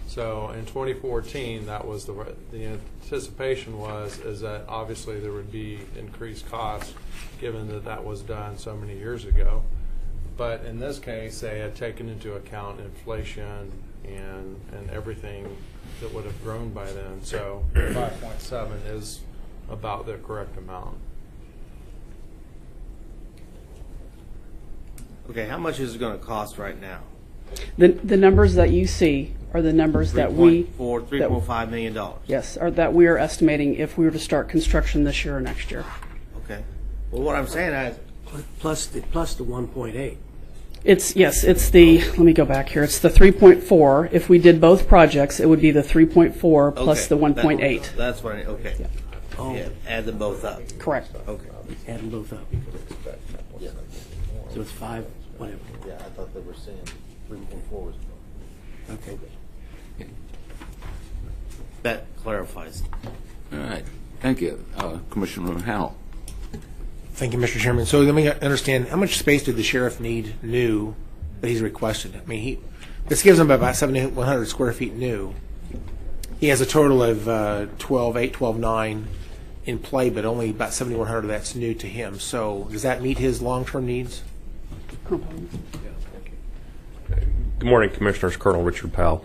So in 2014, that was the anticipation is that obviously there would be increased costs given that was done so many years ago. But in this case, they had taken into account inflation and everything that would have grown by then. So 5.7 is about the correct amount. okay, how much is it going to cost right now? The numbers that you see are the numbers that we $3.5 million. yes, are that we are estimating if we were to start construction this year or next year. Okay. Well, what I'm saying is, Plus the 1.8. It's let me go back here. It's the 3.4. If we did both projects, it would be the 3.4 plus the 1.8. That's what okay. Oh. Yeah, add them both up. Correct. Okay. Add them both up. So it's 5, whatever. Yeah, I thought they were saying 3.4 was. Okay. That clarifies. All right. Thank you. Commissioner Howell. Thank you, Mr. Chairman. So let me understand, how much space did the sheriff need new that he's requested? I mean, this gives him about 7,100 square feet new. He has a total of 12.9 in play, but only about 7,100 of that's new to him. So does that meet his long-term needs? Good morning, Commissioners. Colonel Richard Powell.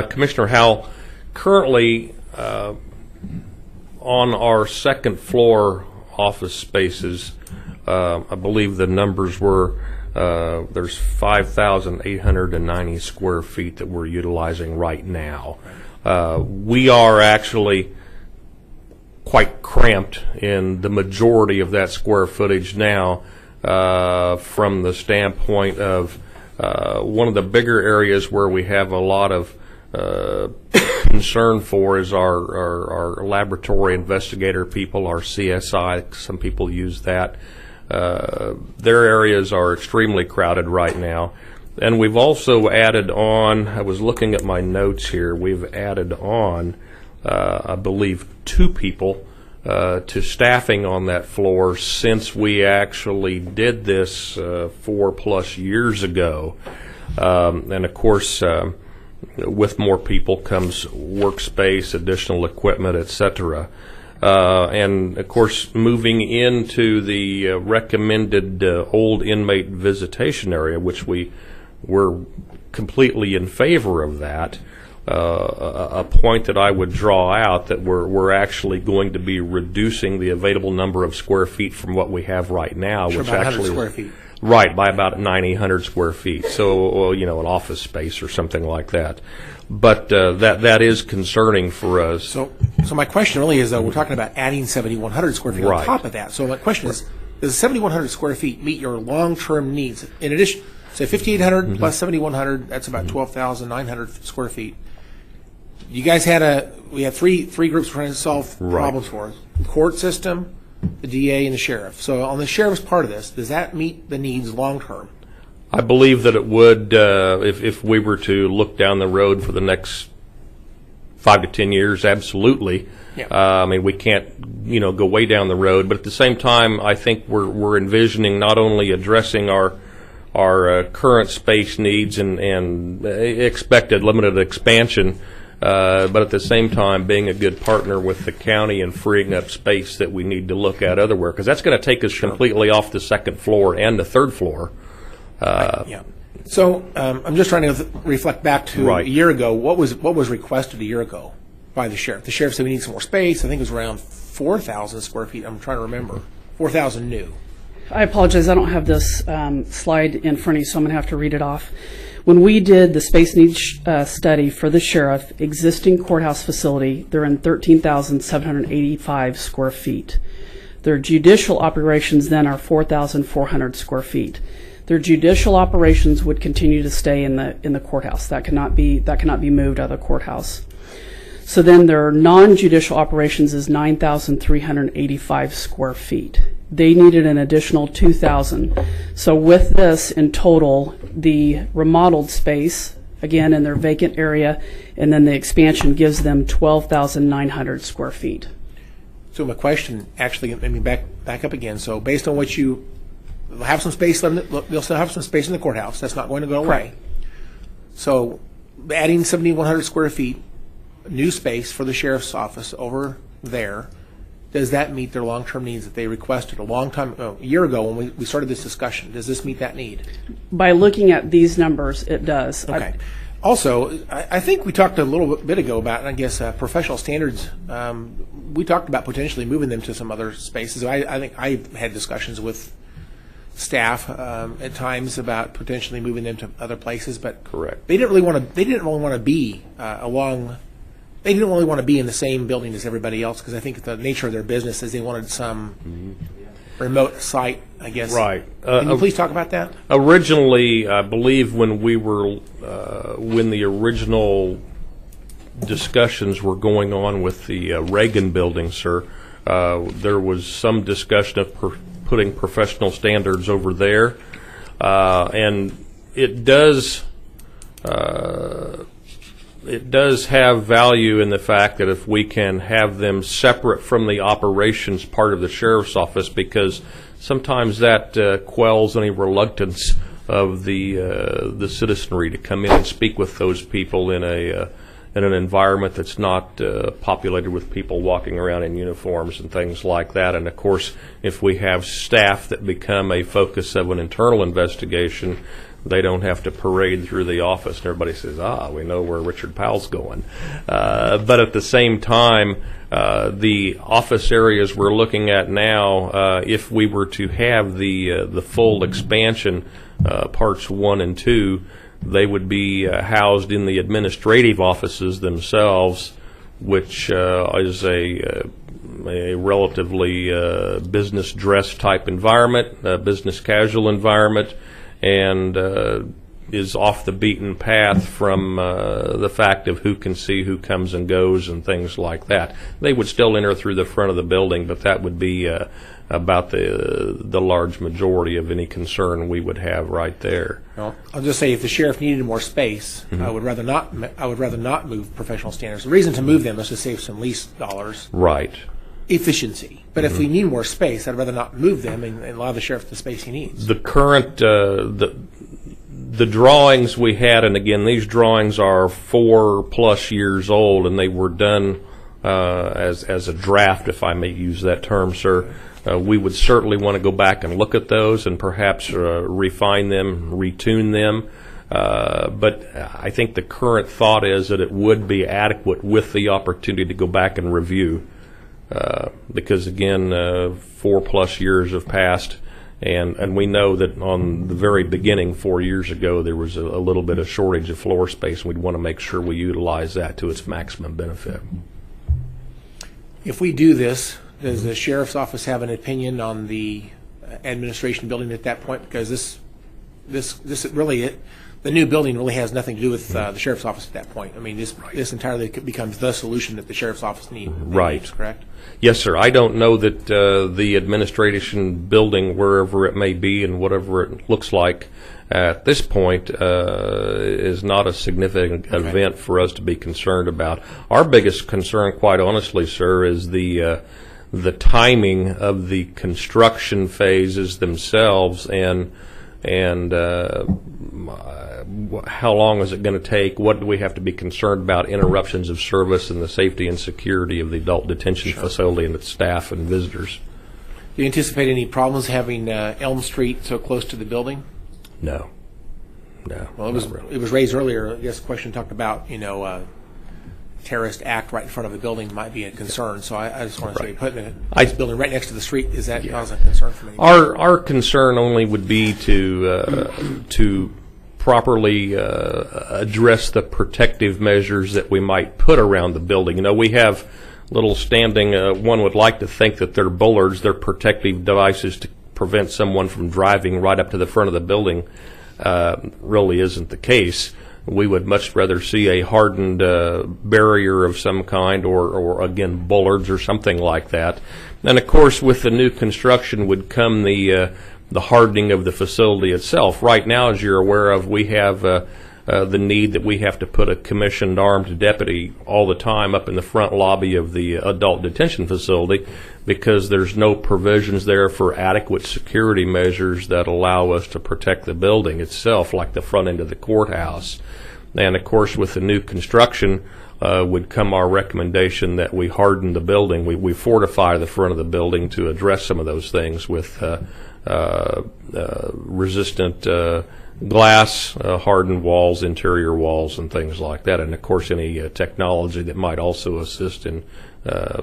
Commissioner Howell, currently on our second floor office spaces, I believe the numbers were there's 5,890 square feet that we're utilizing right now. We are actually quite cramped in the majority of that square footage now from the standpoint of one of the bigger areas where we have a lot of concern for is our laboratory investigator people, our CSI. Some people use that. Their areas are extremely crowded right now. And we've also added on, I was looking at my notes here, we've added on, I believe, 2 people to staffing on that floor since we actually did this 4+ years ago. And of course, with more people comes workspace, additional equipment, etc. And of course, moving into the recommended old inmate visitation area, which we're completely in favor of that. A point that I would draw out that we're actually going to be reducing the available number of square feet from what we have right now, Sure, which about 100 actually square feet. Right, by about 900 square feet. So, an office space or something like that. But that is concerning for us. So my question really is, though, we're talking about adding 7,100 square feet on Right. top of that. So my question is, does 7,100 square feet meet your long-term needs? In addition, say 5,800 plus 7,100, that's about 12,900 square feet. You guys we had three groups trying to solve problems for us. The court system, the DA, and the sheriff. So on the sheriff's part of this, does that meet the needs long-term? I believe that it would, if we were to look down the road for the next 5 to 10 years, absolutely. Yeah. I mean, we can't, go way down the road, but at the same time, I think we're envisioning not only addressing our current space needs and expected limited expansion, but at the same time being a good partner with the county and freeing up space that we need to look at otherwhere, because that's going to take us completely off the second floor and the third floor. Yeah. So I'm just trying to reflect back to Right. a year ago. What was requested a year ago by the sheriff? The sheriff said we need some more space. I think it was around 4,000 square feet. I'm trying to remember. 4,000 new. I apologize, I don't have this slide in front of you, so I'm going to have to read it off. When we did the space needs study for the sheriff, existing courthouse facility, they're in 13,785 square feet. Their judicial operations then are 4,400 square feet. Their judicial operations would continue to stay in the courthouse. That cannot be moved out of the courthouse. So then their non-judicial operations is 9,385 square feet. They needed an additional 2,000. So with this, in total, the remodeled space, again, in their vacant area, and then the expansion gives them 12,900 square feet. So my question, actually, let me back up again. So based on what you have some space, they'll still have some space in the courthouse. That's not going to go away. So adding 7,100 square feet, new space for the sheriff's office over there, does that meet their long-term needs that they requested a year ago when we started this discussion? Does this meet that need? By looking at these numbers, it does. Okay. Also, I think we talked a little bit ago about, I guess, professional standards. We talked about potentially moving them to some other spaces. I think I had discussions with staff at times about potentially moving them to other places, but Correct. They didn't really want to be They didn't really want to be in the same building as everybody else because I think the nature of their business is they wanted some remote site, I guess. Right. Can you please talk about that? Originally, I believe when the original discussions were going on with the Reagan building, sir, there was some discussion of putting professional standards over there, and it does have value in the fact that if we can have them separate from the operations part of the sheriff's office, because sometimes that quells any reluctance of the citizenry to come in and speak with those people in an environment that's not populated with people walking around in uniforms and things like that. And of course, if we have staff that become a focus of an internal investigation, they don't have to parade through the office and everybody says, we know where Richard Powell's going. But at the same time, the office areas we're looking at now, if we were to have the full expansion, parts 1 and 2, they would be housed in the administrative offices themselves, which is a relatively business dress type environment, business casual environment, and is off the beaten path from the fact of who can see who comes and goes and things like that. They would still enter through the front of the building, but that would be about the large majority of any concern we would have right there. Well, I'll just say, if the sheriff needed more space, I would rather not move professional standards. The reason to move them is to save some lease dollars. Right. Efficiency. But if we need more space, I'd rather not move them and allow the sheriff the space he needs. The current the drawings we had, and again, these drawings are 4+ years old, and they were done as a draft, if I may use that term, sir. We would certainly want to go back and look at those and perhaps refine them, retune them. But I think the current thought is that it would be adequate with the opportunity to go back and review. Because again, 4+ years have passed, and we know that on the very beginning, 4 years ago, there was a little bit of shortage of floor space, and we'd want to make sure we utilize that to its maximum benefit. If we do this, does the sheriff's office have an opinion on the administration building at that point? Because this really, the new building really has nothing to do with the sheriff's office at that point. I mean, this entirely becomes the solution that the sheriff's office needs. Right. Correct? Yes, sir. I don't know that the administration building, wherever it may be and whatever it looks like at this point, is not a significant event for us to be concerned about. Our biggest concern, quite honestly, sir, is the timing of the construction phases themselves, and how long is it going to take? What do we have to be concerned about? Interruptions of service and the safety and security of the adult detention facility and its staff and visitors. Do you anticipate any problems having Elm Street so close to the building? No. Well, it was raised earlier. I guess the question talked about, terrorist act right in front of the building might be a concern. So I just want to say, putting this building right next to the street, is that cause a concern for me? Our concern only would be to properly address the protective measures that we might put around the building. We have little standing, one would like to think that they're bullards, they're protective devices to prevent someone from driving right up to the front of the building. Really isn't the case. We would much rather see a hardened barrier of some kind, or again, bullards or something like that. And of course, with the new construction would come the hardening of the facility itself. Right now, as you're aware of, we have the need that we have to put a commissioned armed deputy all the time up in the front lobby of the adult detention facility, because there's no provisions there for adequate security measures that allow us to protect the building itself, like the front end of the courthouse. And of course, with the new construction would come our recommendation that we harden the building. We fortify the front of the building to address some of those things with resistant glass, hardened walls, interior walls, and things like that. And of course, any technology that might also assist in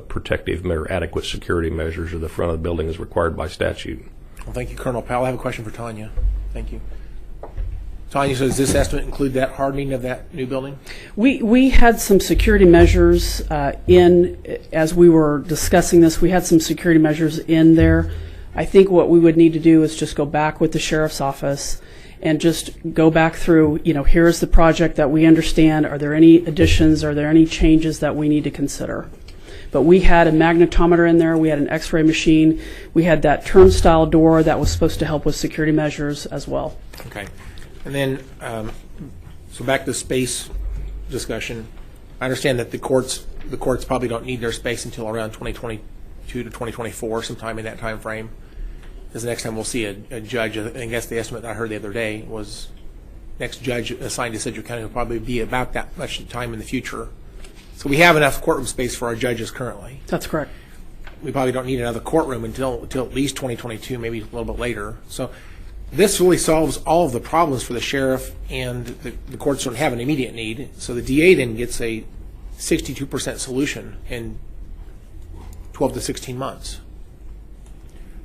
protective or adequate security measures of the front of the building is required by statute. Well, thank you, Colonel Powell. I have a question for Tanya. Thank you. Tanya, so does this estimate include that hardening of that new building? We had some security measures as we were discussing this. We had some security measures in there I think what we would need to do is just go back with the sheriff's office and just go back through, here's the project that we understand. Are there any additions? Are there any changes that we need to consider? But we had a magnetometer in there. We had an x-ray machine. We had that turnstile door that was supposed to help with security measures as well. Okay. And then, so back to space discussion. I understand that the courts probably don't need their space until around 2022 to 2024, sometime in that time frame. Because the next time we'll see a judge, I think that's the estimate that I heard the other day, was next judge assigned to Sedgwick County will probably be about that much time in the future. So we have enough courtroom space for our judges currently. That's correct. We probably don't need another courtroom until at least 2022, maybe a little bit later. So this really solves all of the problems for the sheriff, and the courts don't have an immediate need. So the DA then gets a 62% solution in 12 to 16 months.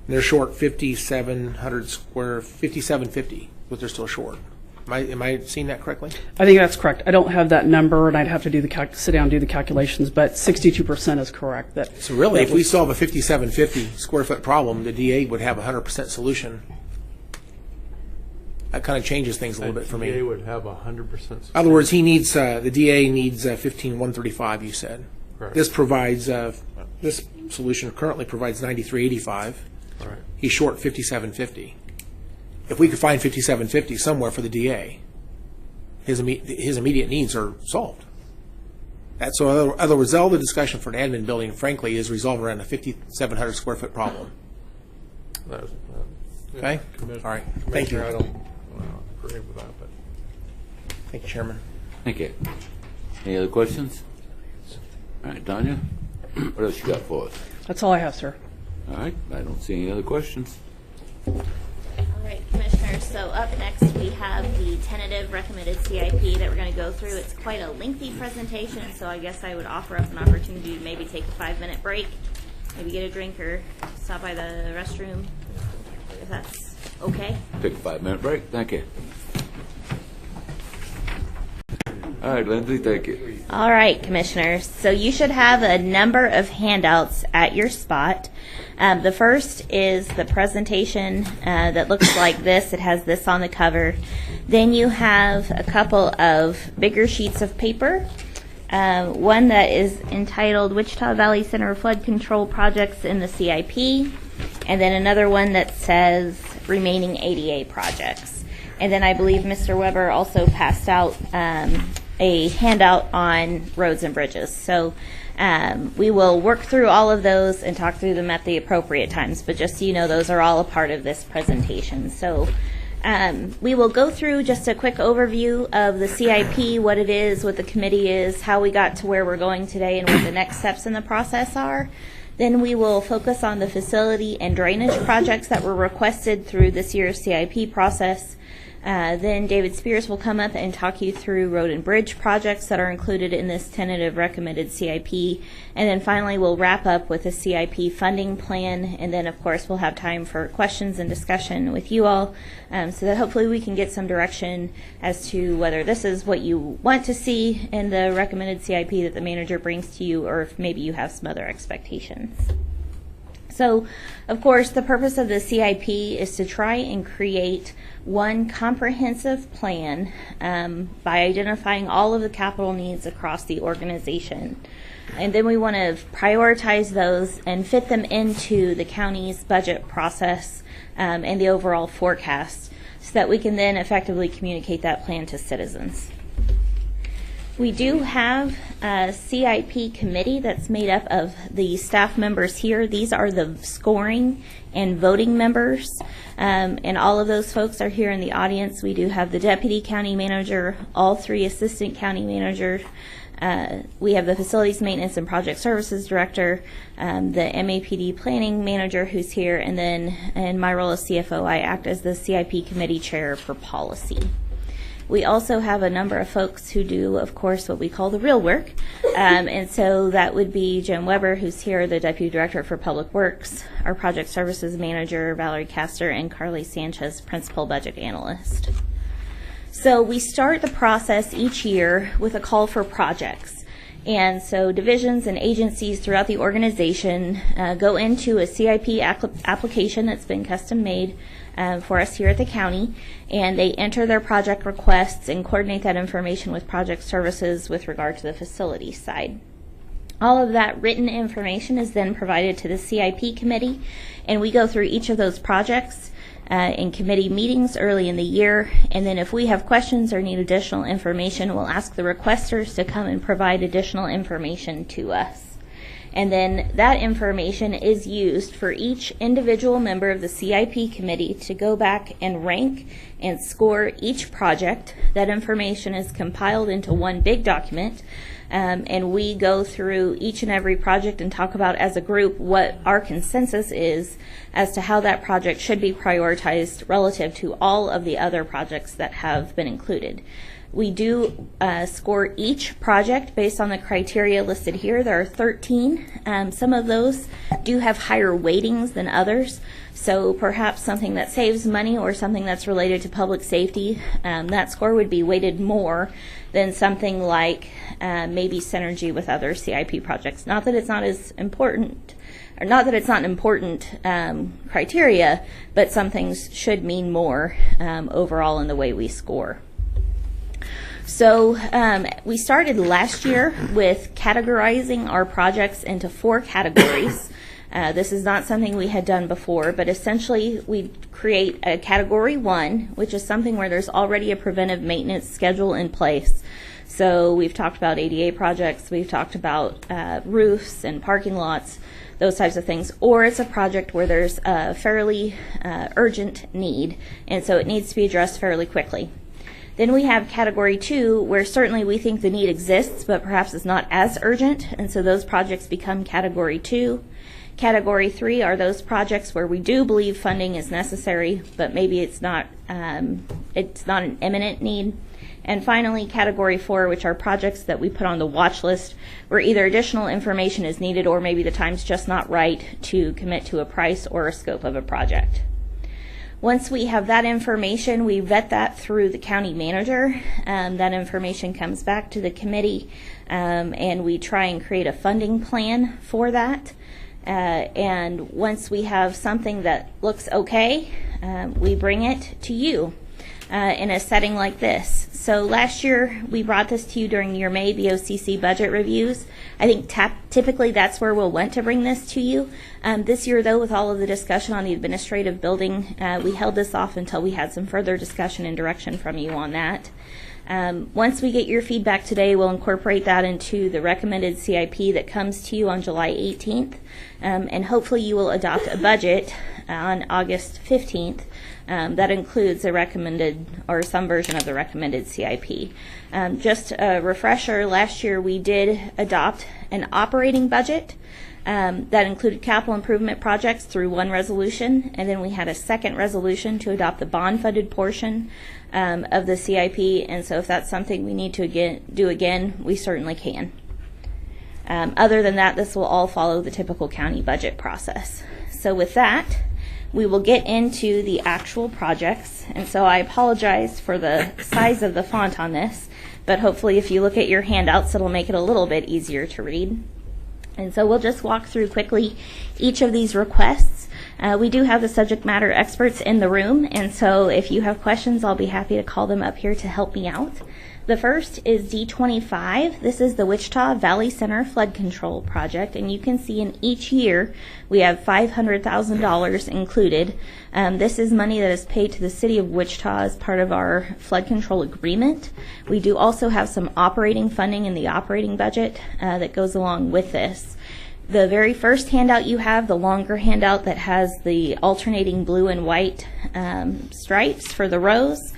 And they're short 5,750, but they're still short. Am I seeing that correctly? I think that's correct. I don't have that number, and I'd have to do sit down and do the calculations, but 62% is correct. So really, if we solve a 5,750 square foot problem, the DA would have a 100% solution. That kind of changes things a little bit for me. The DA would have 100%. In other words, he needs the DA needs 15,135. You said. Correct. This provides this solution currently provides 9385. Right. He's short 5,750. If we could find 5,750 somewhere for the DA, his immediate needs are solved. So, in other words, all the discussion for an admin building, frankly, is resolved around a 5,700 square foot problem. Okay. All right. Thank you. I don't agree with that, but Thank you, Chairman. Thank you. Any other questions? All right, Tanya, what else you got for us? That's all I have, sir. All right, I don't see any other questions. All right, Commissioners, so up next we have the tentative recommended CIP that we're going to go through. It's quite a lengthy presentation, so I guess I would offer up an opportunity to maybe take a 5-minute break, maybe get a drink or stop by the restroom, if that's okay. Take a 5-minute break. Thank you. All right, Lindsay, thank you. All right, Commissioners. So you should have a number of handouts at your spot. The first is the presentation that looks like this. It has this on the cover. Then you have a couple of bigger sheets of paper. One that is entitled Wichita Valley Center Flood Control Projects in the CIP. And then another one that says Remaining ADA Projects. And then I believe Mr. Weber also passed out a handout on roads and bridges. So we will work through all of those and talk through them at the appropriate times. But just so you know, those are all a part of this presentation. So we will go through just a quick overview of the CIP, what it is, what the committee is, how we got to where we're going today, and what the next steps in the process are. Then we will focus on the facility and drainage projects that were requested through this year's CIP process. Then David Spears will come up and talk you through road and bridge projects that are included in this tentative recommended CIP. And then finally we'll wrap up with a CIP funding plan. And then of course we'll have time for questions and discussion with you all so that hopefully we can get some direction as to whether this is what you want to see in the recommended CIP that the manager brings to you, or if maybe you have some other expectations. So, of course, the purpose of the CIP is to try and create one comprehensive plan by identifying all of the capital needs across the organization. And then we want to prioritize those and fit them into the county's budget process and the overall forecast so that we can then effectively communicate that plan to citizens. We do have a CIP committee that's made up of the staff members here. These are the scoring and voting members, and all of those folks are here in the audience. We do have the deputy county manager, all 3 assistant county managers. We have the facilities maintenance and project services director, the MAPD planning manager who's here, and then in my role as CFO, I act as the CIP committee chair for policy. We also have a number of folks who do, of course, what we call the real work. And so that would be Jim Weber, who's here, the Deputy Director for Public Works, our Project Services Manager, Valerie Castor, and Carly Sanchez, Principal Budget Analyst. So we start the process each year with a call for projects. And so divisions and agencies throughout the organization go into a CIP application that's been custom made for us here at the county, and they enter their project requests and coordinate that information with project services with regard to the facility side. All of that written information is then provided to the CIP committee, and we go through each of those projects in committee meetings early in the year, and then if we have questions or need additional information, we'll ask the requesters to come and provide additional information to us. And then that information is used for each individual member of the CIP committee to go back and rank and score each project. That information is compiled into one big document, and we go through each and every project and talk about as a group what our consensus is as to how that project should be prioritized relative to all of the other projects that have been included. We do score each project based on the criteria listed here. There are 13. Some of those do have higher weightings than others. So perhaps something that saves money or something that's related to public safety, that score would be weighted more than something like maybe synergy with other CIP projects. Not that it's not as important, or not that it's not an important criteria, but some things should mean more overall in the way we score. So we started last year with categorizing our projects into 4 categories. This is not something we had done before, but essentially we create a category 1, which is something where there's already a preventive maintenance schedule in place. So we've talked about ADA projects, we've talked about roofs and parking lots, those types of things, or it's a project where there's a fairly urgent need, and so it needs to be addressed fairly quickly. Then we have category 2, where certainly we think the need exists, but perhaps it's not as urgent, and so those projects become category 2. Category 3 are those projects where we do believe funding is necessary, but maybe it's not an imminent need. And finally, category 4, which are projects that we put on the watch list where either additional information is needed or maybe the time's just not right to commit to a price or a scope of a project. Once we have that information, we vet that through the county manager. That information comes back to the committee, and we try and create a funding plan for that. And once we have something that looks okay, we bring it to you in a setting like this. So last year we brought this to you during your May BOCC budget reviews. I think typically that's where we'll want to bring this to you. This year, though, with all of the discussion on the administrative building, we held this off until we had some further discussion and direction from you on that. Once we get your feedback today, we'll incorporate that into the recommended CIP that comes to you on July 18th, and hopefully you will adopt a budget on August 15th that includes a recommended or some version of the recommended CIP. Just a refresher, last year we did adopt an operating budget that included capital improvement projects through one resolution, and then we had a second resolution to adopt the bond-funded portion of the CIP, and so if that's something we need to do again, we certainly can. Other than that, this will all follow the typical county budget process. So with that, we will get into the actual projects, and so I apologize for the size of the font on this, but hopefully if you look at your handouts, it'll make it a little bit easier to read. And so we'll just walk through quickly each of these requests. We do have the subject matter experts in the room, and so if you have questions, I'll be happy to call them up here to help me out. The first is D25. This is the Wichita Valley Center Flood Control Project, and you can see in each year we have $500,000 included. This is money that is paid to the city of Wichita as part of our flood control agreement. We do also have some operating funding in the operating budget that goes along with this. The very first handout you have, the longer handout that has the alternating blue and white stripes for the rows,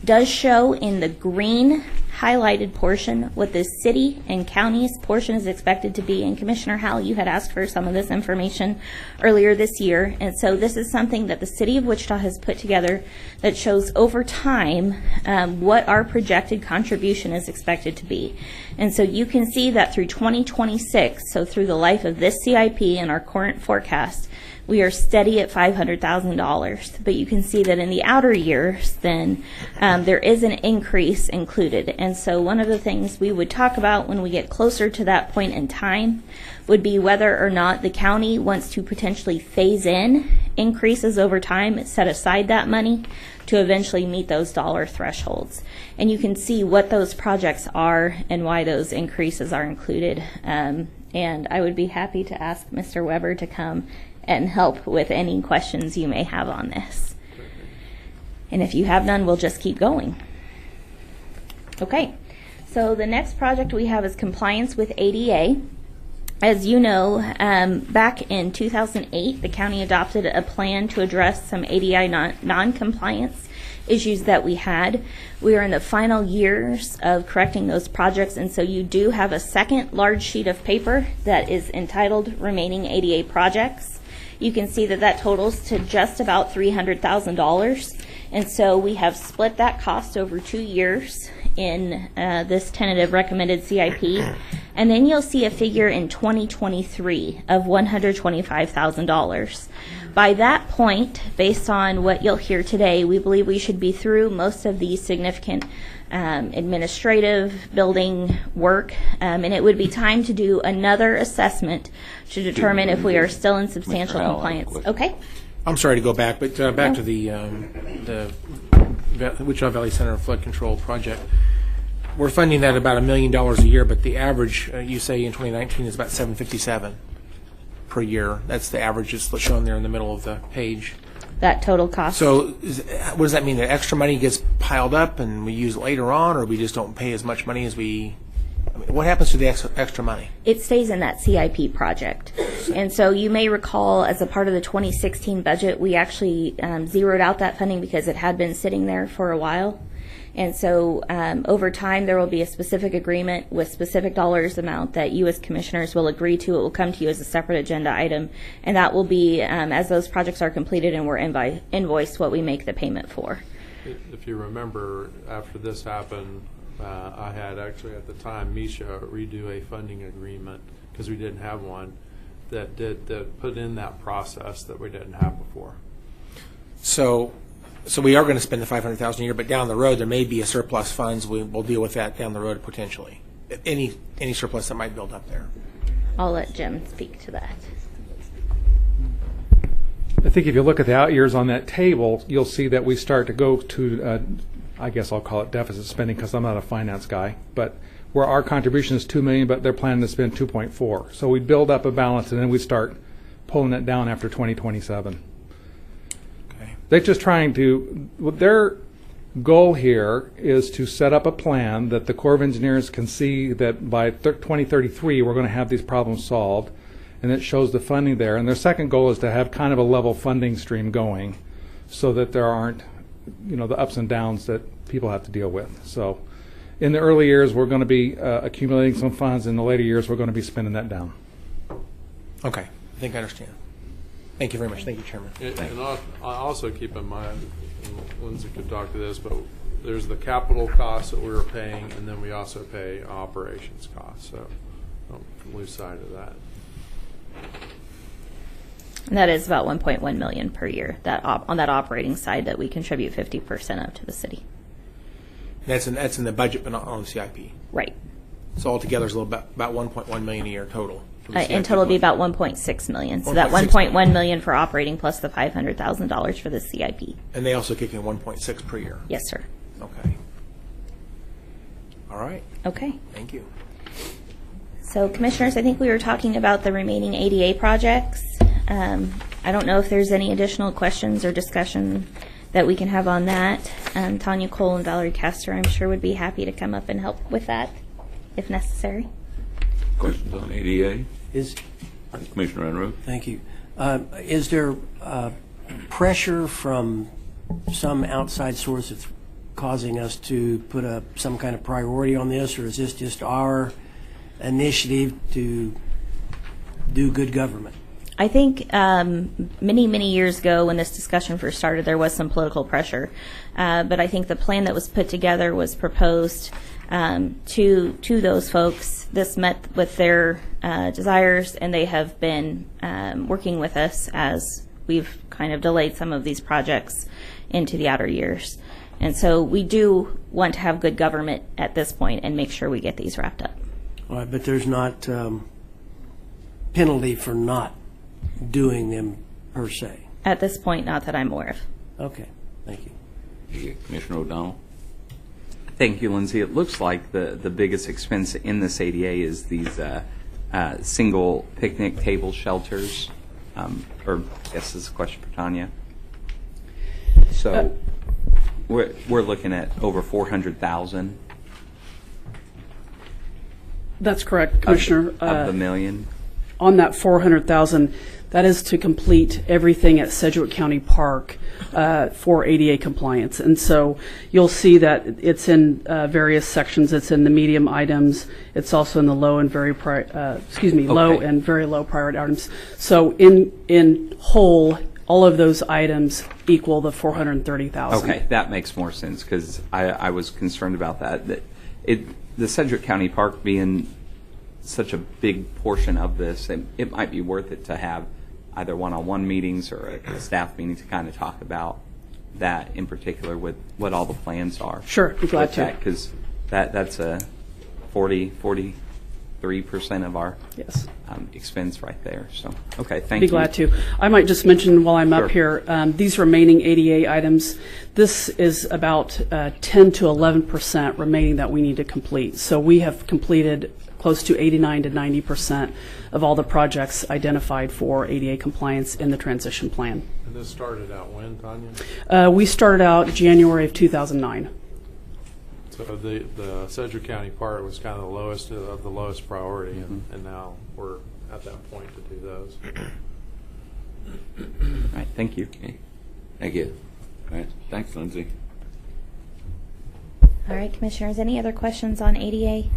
does show in the green highlighted portion what the city and county's portion is expected to be. And Commissioner Howell, you had asked for some of this information earlier this year, and so this is something that the city of Wichita has put together that shows over time what our projected contribution is expected to be. And so you can see that through 2026, so through the life of this CIP and our current forecast, we are steady at $500,000, but you can see that in the outer years, then there is an increase included. And And so one of the things we would talk about when we get closer to that point in time would be whether or not the county wants to potentially phase in increases over time, set aside that money to eventually meet those dollar thresholds. And you can see what those projects are and why those increases are included. And I would be happy to ask Mr. Weber to come and help with any questions you may have on this. And if you have none, we'll just keep going. Okay, so the next project we have is compliance with ADA. As you know, back in 2008, the county adopted a plan to address some ADA non-compliance issues that we had. We are in the final years of correcting those projects, and so you do have a second large sheet of paper that is entitled Remaining ADA Projects. You can see that that totals to just about $300,000, and so we have split that cost over 2 years in this tentative recommended CIP, and then you'll see a figure in 2023 of $125,000. By that point, based on what you'll hear today, we believe we should be through most of the significant administrative building work, and it would be time to do another assessment to determine if we are still in substantial compliance. Okay? I'm sorry to go back, but back to the Wichita Valley Center Flood Control Project. We're funding that about $1 million a year, but the average, you say in 2019, is about $757 per year. That's the average that's shown there in the middle of the page. That total cost. So what does that mean? That extra money gets piled up and we use it later on, or we just don't pay as much money as we... I mean, what happens to the extra money? It stays in that CIP project. And so you may recall, as a part of the 2016 budget, we actually zeroed out that funding because it had been sitting there for a while. And so over time, there will be a specific agreement with specific dollars amount that you as commissioners will agree to. It will come to you as a separate agenda item. And that will be, as those projects are completed and we're invoiced, what we make the payment for. If you remember, after this happened, I had actually at the time Misha redo a funding agreement because we didn't have one that put in that process that we didn't have before. So we are going to spend the $500,000 a year, but down the road there may be a surplus funds. We'll deal with that down the road potentially. Any surplus that might build up there. I'll let Jim speak to that. I think if you look at the out years on that table, you'll see that we start to go to, I guess I'll call it deficit spending because I'm not a finance guy, but where our contribution is $2 million, but they're planning to spend 2.4. So we build up a balance and then we start pulling it down after 2027. They're just trying to, their goal here is to set up a plan that the Corps of Engineers can see that by 2033 we're going to have these problems solved, and it shows the funding there. And their second goal is to have kind of a level funding stream going so that there aren't, the ups and downs that people have to deal with. So in the early years we're going to be accumulating some funds. In the later years we're going to be spending that down. Okay, I think I understand. Thank you very much. Thank you, Chairman. And also keep in mind, and Lindsay could talk to this, but there's the capital costs that we were paying, and then we also pay operations costs. So don't lose sight of that. And that is about $1.1 million per year on that operating side that we contribute 50% of to the city. That's in the budget, but not on the CIP. Right. So altogether, it's about $1.1 million a year total. In total, it'll be about $1.6 million. So that $1.1 million for operating plus the $500,000 for the CIP. And they also kick in 1.6 per year. Yes, sir. Okay. All right. Okay. Thank you. So, Commissioners, I think we were talking about the remaining ADA projects. I don't know if there's any additional questions or discussion that we can have on that. Tanya Cole and Valerie Castor, I'm sure, would be happy to come up and help with that if necessary. Questions on ADA? Is Commissioner Unruh? Thank you. Is there pressure from some outside source that's causing us to put some kind of priority on this, or is this just our initiative to do good government? I think many, many years ago when this discussion first started, there was some political pressure. But I think the plan that was put together was proposed to those folks. This met with their desires, and they have been working with us as we've kind of delayed some of these projects into the outer years. And so we do want to have good government at this point and make sure we get these wrapped up. All right, but there's not penalty for not doing them per se. At this point, not that I'm aware of. Okay, thank you. Commissioner O'Donnell? Thank you, Lindsay. It looks like the biggest expense in this ADA is these single picnic table shelters. Or I guess this is a question for Tanya. So we're looking at over 400,000 That's correct, Commissioner. of the million. On that 400,000, that is to complete everything at Sedgwick County Park for ADA compliance. And so you'll see that it's in various sections. It's in the medium items. It's also in the low and very low and very low priority items. So in whole, all of those items equal the 430,000. Okay, that makes more sense because I was concerned about that. The Sedgwick County Park being such a big portion of this, it might be worth it to have either one-on-one meetings or a staff meeting to kind of talk about that in particular with what all the plans are. Sure, be glad to. Because that's a 43% of our expense right there. So, okay, thank you. Be glad to. I might just mention while I'm up Sure. here, these remaining ADA items, this is about 10 to 11% remaining that we need to complete. So we have completed close to 89 to 90% of all the projects identified for ADA compliance in the transition plan. And this started out when, Tanya? We started out January of 2009. So the Sedgwick County part was kind of the lowest of the lowest priority, and now we're at that point to do those. All right, thank you. Okay. Thank you. All right. Thanks, Lindsay. All right, Commissioners, any other questions on ADA?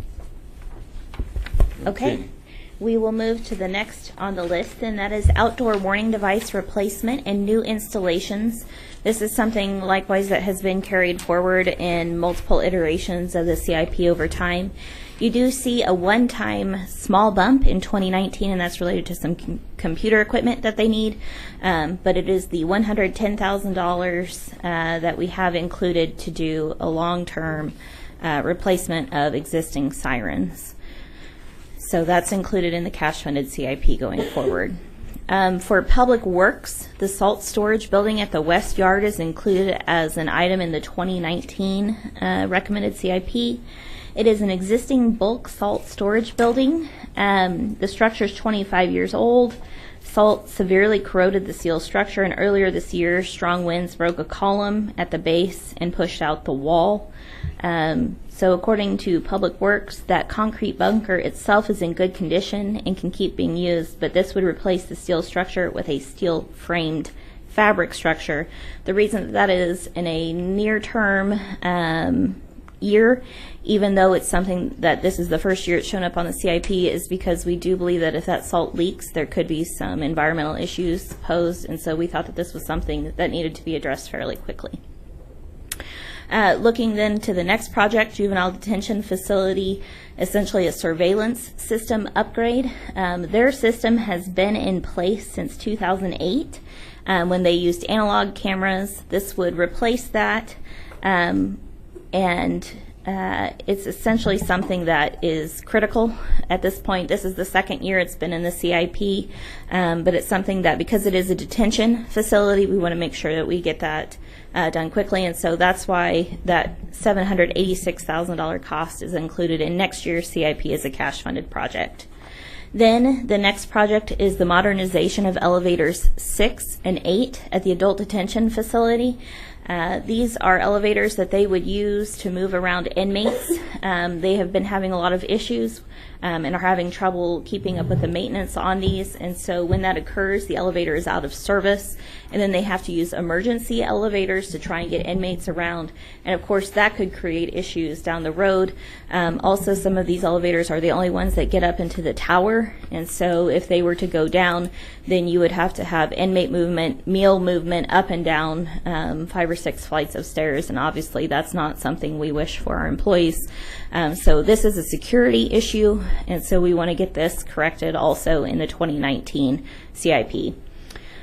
Okay. We will move to the next on the list, and that is outdoor warning device replacement and new installations. This is something likewise that has been carried forward in multiple iterations of the CIP over time. You do see a one-time small bump in 2019, and that's related to some computer equipment that they need, but it is the $110,000 that we have included to do a long-term replacement of existing sirens. So that's included in the cash-funded CIP going forward. For Public Works, the salt storage building at the West Yard is included as an item in the 2019 recommended CIP. It is an existing bulk salt storage building. The structure is 25 years old. Salt severely corroded the steel structure, and earlier this year, strong winds broke a column at the base and pushed out the wall. So according to Public Works, that concrete bunker itself is in good condition and can keep being used, but this would replace the steel structure with a steel-framed fabric structure. The reason that is in a near-term year, even though it's something that this is the first year it's shown up on the CIP, is because we do believe that if that salt leaks, there could be some environmental issues posed, and so we thought that this was something that needed to be addressed fairly quickly. Looking then to the next project, juvenile detention facility, essentially a surveillance system upgrade. Their system has been in place since 2008 when they used analog cameras. This would replace that, and it's essentially something that is critical at this point. This is the second year it's been in the CIP, but it's something that, because it is a detention facility, we want to make sure that we get that done quickly, and so that's why that $786,000 cost is included in next year's CIP as a cash-funded project. Then the next project is the modernization of elevators 6 and 8 at the adult detention facility. These are elevators that they would use to move around inmates. They have been having a lot of issues and are having trouble keeping up with the maintenance on these, and so when that occurs, the elevator is out of service, and then they have to use emergency elevators to try and get inmates around, and of course that could create issues down the road. Also, some of these elevators are the only ones that get up into the tower, and so if they were to go down, then you would have to have inmate movement, meal movement up and down 5 or 6 flights of stairs, and obviously that's not something we wish for our employees. So this is a security issue, and so we want to get this corrected also in the 2019 CIP.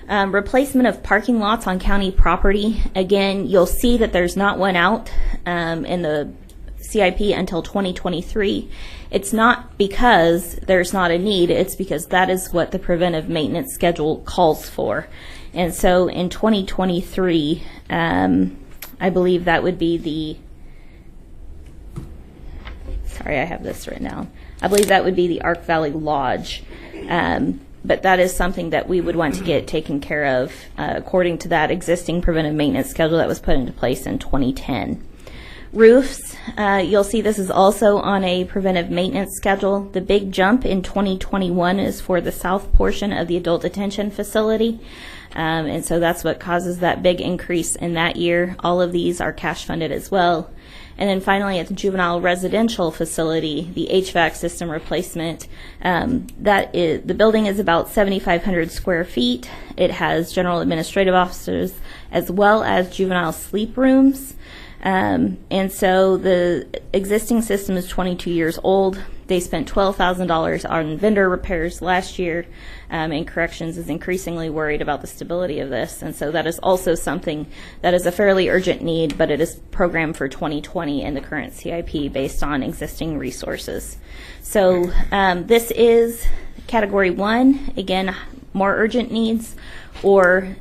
Replacement of parking lots on county property. Again, you'll see that there's not one out in the CIP until 2023. It's not because there's not a need, it's because that is what the preventive maintenance schedule calls for. And so in 2023, I believe that would be sorry, I have this written down. I believe that would be the Ark Valley Lodge. But that is something that we would want to get taken care of according to that existing preventive maintenance schedule that was put into place in 2010. Roofs, you'll see this is also on a preventive maintenance schedule. The big jump in 2021 is for the south portion of the adult detention facility. And so that's what causes that big increase in that year. All of these are cash funded as well. And then finally, at the juvenile residential facility, the HVAC system replacement, the building is about 7,500 square feet. It has general administrative officers as well as juvenile sleep rooms. And so the existing system is 22 years old. They spent $12,000 on vendor repairs last year, and corrections is increasingly worried about the stability of this. And so that is also something that is a fairly urgent need, but it is programmed for 2020 in the current CIP based on existing resources. So this is Category 1, again, more urgent needs, or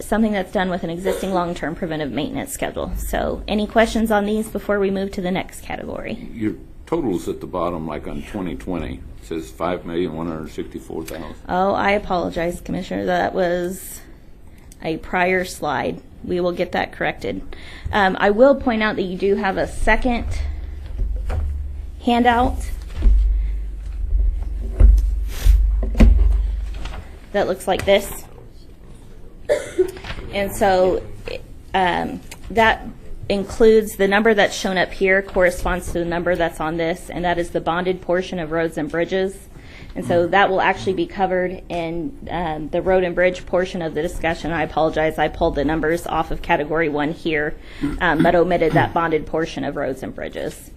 something that's done with an existing long-term preventive maintenance schedule. So any questions on these before we move to the next category? Your totals at the bottom, like on 2020, says $5,164,000. Oh, I apologize, Commissioner. That was a prior slide. We will get that corrected. I will point out that you do have a second handout that looks like this. And so that includes the number that's shown up here corresponds to the number that's on this, and that is the bonded portion of roads and bridges. And so that will actually be covered in the road and bridge portion of the discussion. I apologize, I pulled the numbers off of Category 1 here, but omitted that bonded portion of roads and bridges.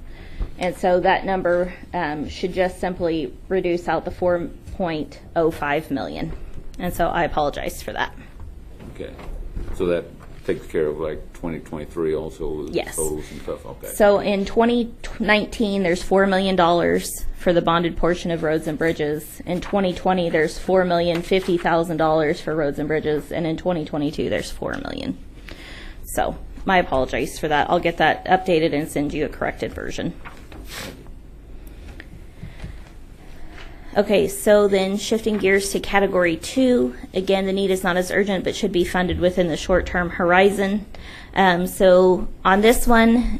And so that number should just simply reduce out the $4.05 million. And so I apologize for that. Okay. So that takes care of like 2023 also, the Yes. totals and stuff. Okay. So in 2019, there's $4 million for the bonded portion of roads and bridges. In 2020, there's $4,050,000 for roads and bridges, and in 2022, there's $4 million. So my apologies for that. I'll get that updated and send you a corrected version. Okay, so then shifting gears to Category 2, again, the need is not as urgent but should be funded within the short-term horizon. So on this one,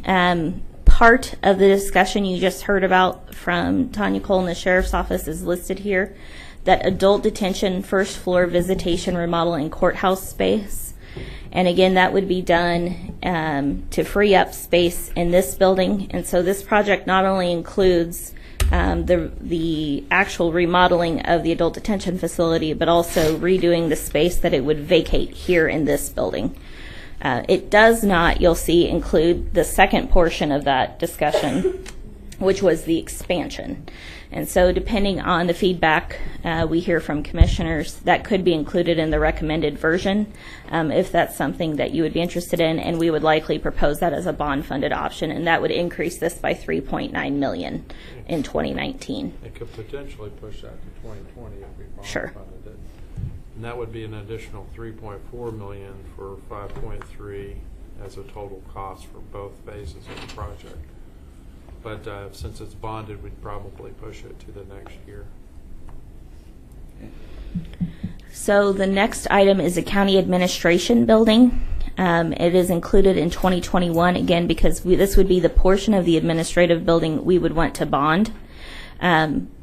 part of the discussion you just heard about from Tanya Cole in the Sheriff's Office is listed here, that adult detention first floor visitation remodel in courthouse space. And again, that would be done to free up space in this building. And so this project not only includes the actual remodeling of the adult detention facility, but also redoing the space that it would vacate here in this building. It does not, you'll see, include the second portion of that discussion, which was the expansion. And so depending on the feedback we hear from commissioners, that could be included in the recommended version if that's something that you would be interested in, and we would likely propose that as a bond-funded option, and that would increase this by $3.9 million in 2019. It could potentially push that to 2020 if we bond Sure. funded it. And that would be an additional $3.4 million for $5.3 as a total cost for both phases of the project. But since it's bonded, we'd probably push it to the next year. So the next item is a county administration building. It is included in 2021, again, because this would be the portion of the administrative building we would want to bond.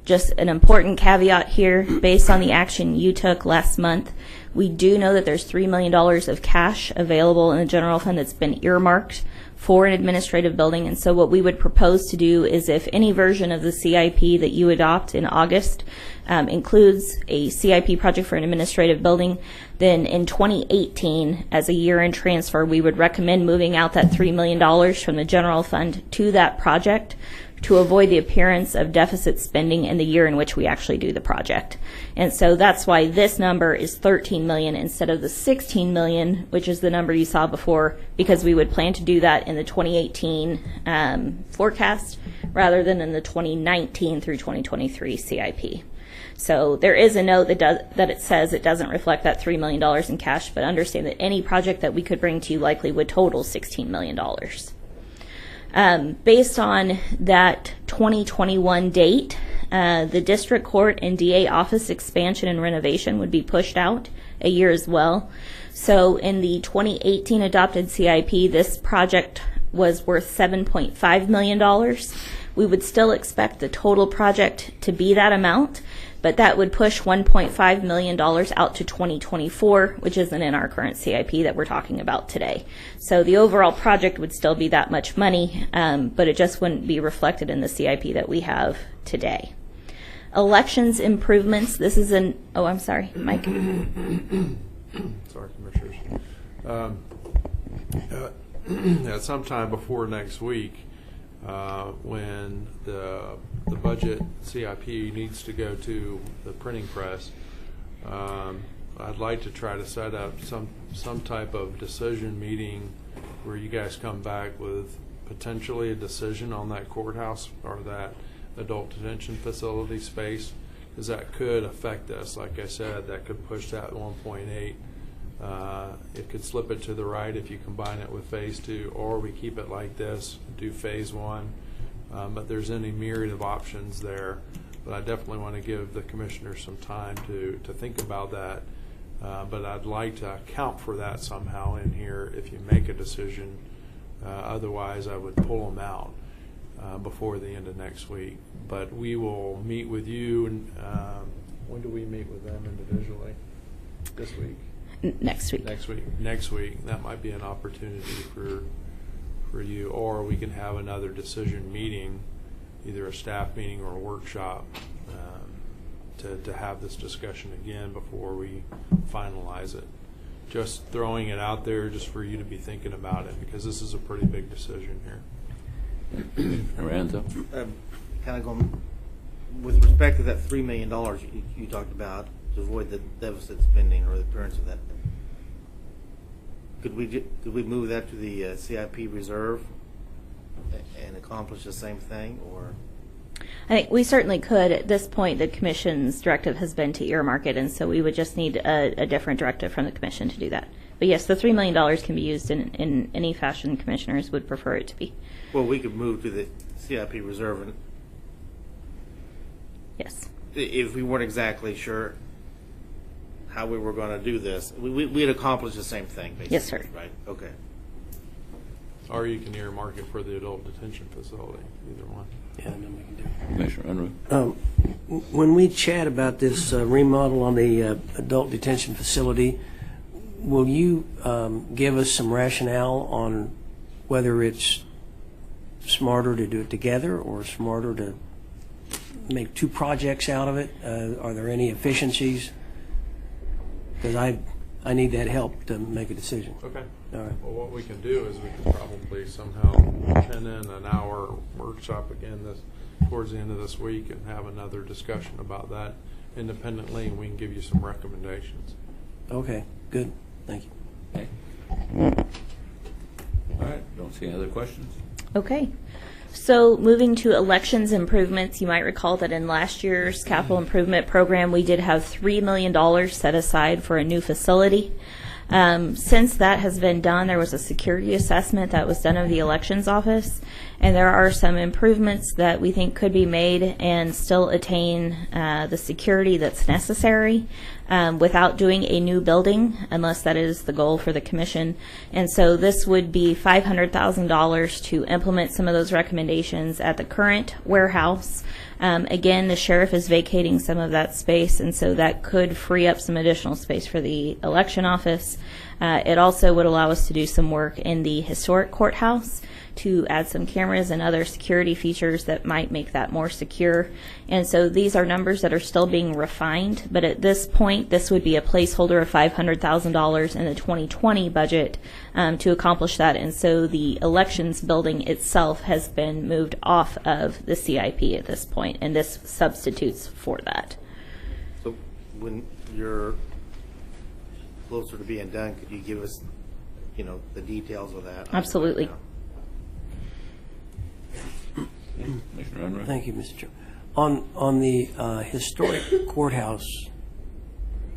Just an important caveat here, based on the action you took last month, we do know that there's $3 million of cash available in the general fund that's been earmarked for an administrative building. And so what we would propose to do is, if any version of the CIP that you adopt in August includes a CIP project for an administrative building, then in 2018, as a year-end transfer, we would recommend moving out that $3 million from the general fund to that project to avoid the appearance of deficit spending in the year in which we actually do the project. And so that's why this number is 13 million instead of the 16 million, which is the number you saw before, because we would plan to do that in the 2018 forecast rather than in the 2019 through 2023 CIP. So there is a note that it says it doesn't reflect that $3 million in cash, but understand that any project that we could bring to you likely would total $16 million. Based on that 2021 date, the district court and DA office expansion and renovation would be pushed out a year as well. So in the 2018 adopted CIP, this project was worth $7.5 million. We would still expect the total project to be that amount, but that would push $1.5 million out to 2024, which isn't in our current CIP that we're talking about today. So the overall project would still be that much money, but it just wouldn't be reflected in the CIP that we have today. Elections improvements, this is an, oh, I'm sorry, Mike. Sorry, Commissioners. At some time before next week, when the budget CIP needs to go to the printing press, I'd like to try to set up some type of decision meeting where you guys come back with potentially a decision on that courthouse or that adult detention facility space, because that could affect us. Like I said, that could push that 1.8. It could slip it to the right if you combine it with phase 2, or we keep it like this, do phase 1. But there's any myriad of options there. But I definitely want to give the commissioners some time to think about that. But I'd like to account for that somehow in here if you make a decision. Otherwise, I would pull them out before the end of next week. But we will meet with you. And when do we meet with them individually? This week? Next week. Next week. That might be an opportunity for you, or we can have another decision meeting, either a staff meeting or a workshop, to have this discussion again before we finalize it. Just throwing it out there just for you to be thinking about it, because this is a pretty big decision here. Lorenzo? Kind of going, with respect to that $3 million you talked about, to avoid the deficit spending or the appearance of that, could we move that to the CIP reserve and accomplish the same thing, or? I think we certainly could. At this point, the Commission's directive has been to earmark it, and so we would just need a different directive from the Commission to do that. But yes, the $3 million can be used in any fashion Commissioners would prefer it to be. Well, we could move to the CIP reserve, and yes, if we weren't exactly sure how we were going to do this, we'd accomplish the same thing, basically. Yes, sir. Right? Okay. Or you can earmark it for the adult detention facility, either one. Yeah, then we can do it. Commissioner Unruh? When we chat about this remodel on the adult detention facility, will you give us some rationale on whether it's smarter to do it together or smarter to make two projects out of it? Are there any efficiencies? Because I need that help to make a decision. Okay. All right. Well, what we can do is we can probably somehow pin in an hour workshop again towards the end of this week and have another discussion about that independently, and we can give you some recommendations. Okay, good. Thank you. Okay. All right. Don't see any other questions? Okay. So moving to elections improvements, you might recall that in last year's capital improvement program, we did have $3 million set aside for a new facility. Since that has been done, there was a security assessment that was done of the elections office, and there are some improvements that we think could be made and still attain the security that's necessary without doing a new building, unless that is the goal for the commission. And so this would be $500,000 to implement some of those recommendations at the current warehouse. Again, the sheriff is vacating some of that space, and so that could free up some additional space for the election office. It also would allow us to do some work in the historic courthouse to add some camera cameras and other security features that might make that more secure. And so these are numbers that are still being refined, but at this point, this would be a placeholder of $500,000 in the 2020 budget to accomplish that. And so the elections building itself has been moved off of the CIP at this point, and this substitutes for that. So when you're closer to being done, could you give us, the details of that? Absolutely. Commissioner Unruh? Thank you, Mr. Chair. On the historic courthouse,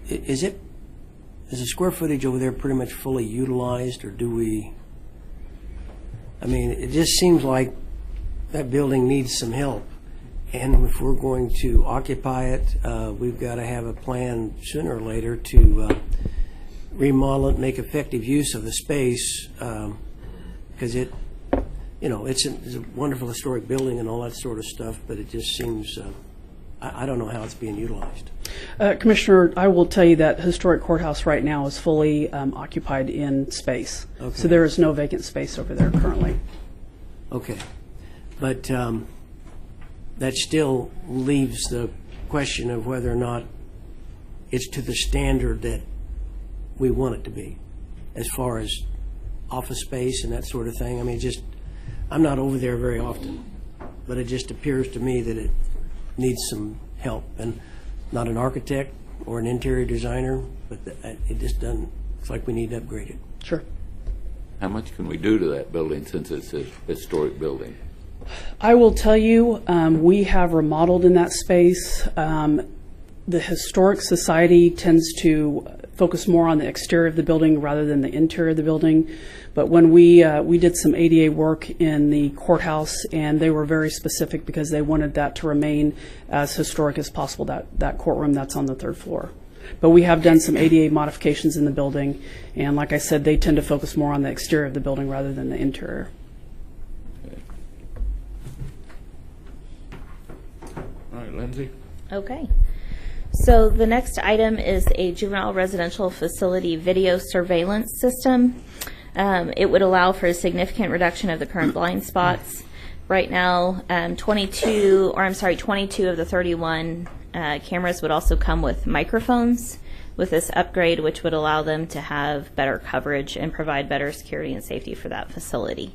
is the square footage over there pretty much fully utilized, or do we? I mean, it just seems like that building needs some help, and if we're going to occupy it, we've got to have a plan sooner or later to remodel it, make effective use of the space, because it's a wonderful historic building and all that sort of stuff, but it just seems, I don't know how it's being utilized. Commissioner, I will tell you that historic courthouse right now is fully occupied in space. Okay. So there is no vacant space over there currently. Okay. But that still leaves the question of whether or not it's to the standard that we want it to be, as far as office space and that sort of thing. I mean, I'm not over there very often, but it just appears to me that it needs some help. And not an architect or an interior designer, but it just doesn't, it's like we need to upgrade it. Sure. How much can we do to that building since it's a historic building? I will tell you, we have remodeled in that space. The Historic Society tends to focus more on the exterior of the building rather than the interior of the building. But when we did some ADA work in the courthouse, and they were very specific because they wanted that to remain as historic as possible, that courtroom that's on the 3rd floor. But we have done some ADA modifications in the building, and like I said, they tend to focus more on the exterior of the building rather than the interior. All right, Lindsay? Okay. So the next item is a juvenile residential facility video surveillance system. It would allow for a significant reduction of the current blind spots. Right now, 22 of the 31 cameras would also come with microphones with this upgrade, which would allow them to have better coverage and provide better security and safety for that facility.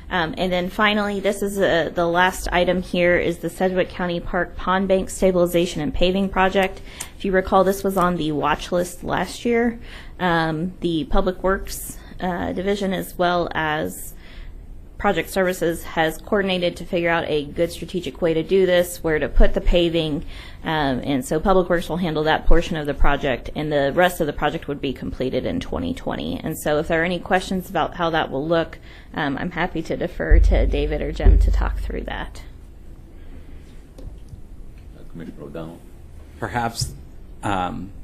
And then finally, this is the last item here is the Sedgwick County Park Pond Bank Stabilization and Paving Project. If you recall, this was on the watch list last year. The Public Works Division, as well as Project Services, has coordinated to figure out a good strategic way to do this, where to put the paving, and so Public Works will handle that portion of the project, and the rest of the project would be completed in 2020. And so if there are any questions about how that will look, I'm happy to defer to David or Jim to talk through that. Commissioner O'Donnell? Perhaps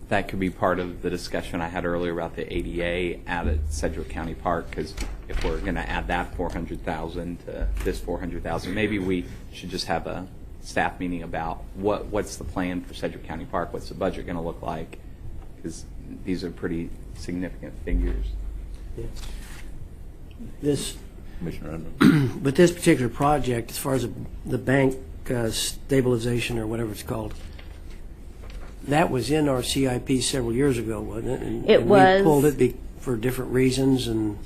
that could be part of the discussion I had earlier about the ADA out at Sedgwick County Park, because if we're going to add that $400,000 to this $400,000, maybe we should just have a staff meeting about what's the plan for Sedgwick County Park, what's the budget going to look like, because these are pretty significant figures. This, Commissioner Unruh? but this particular project, as far as the bank stabilization or whatever it's called, that was in our CIP several years ago, wasn't it? And was. We pulled it for different reasons, and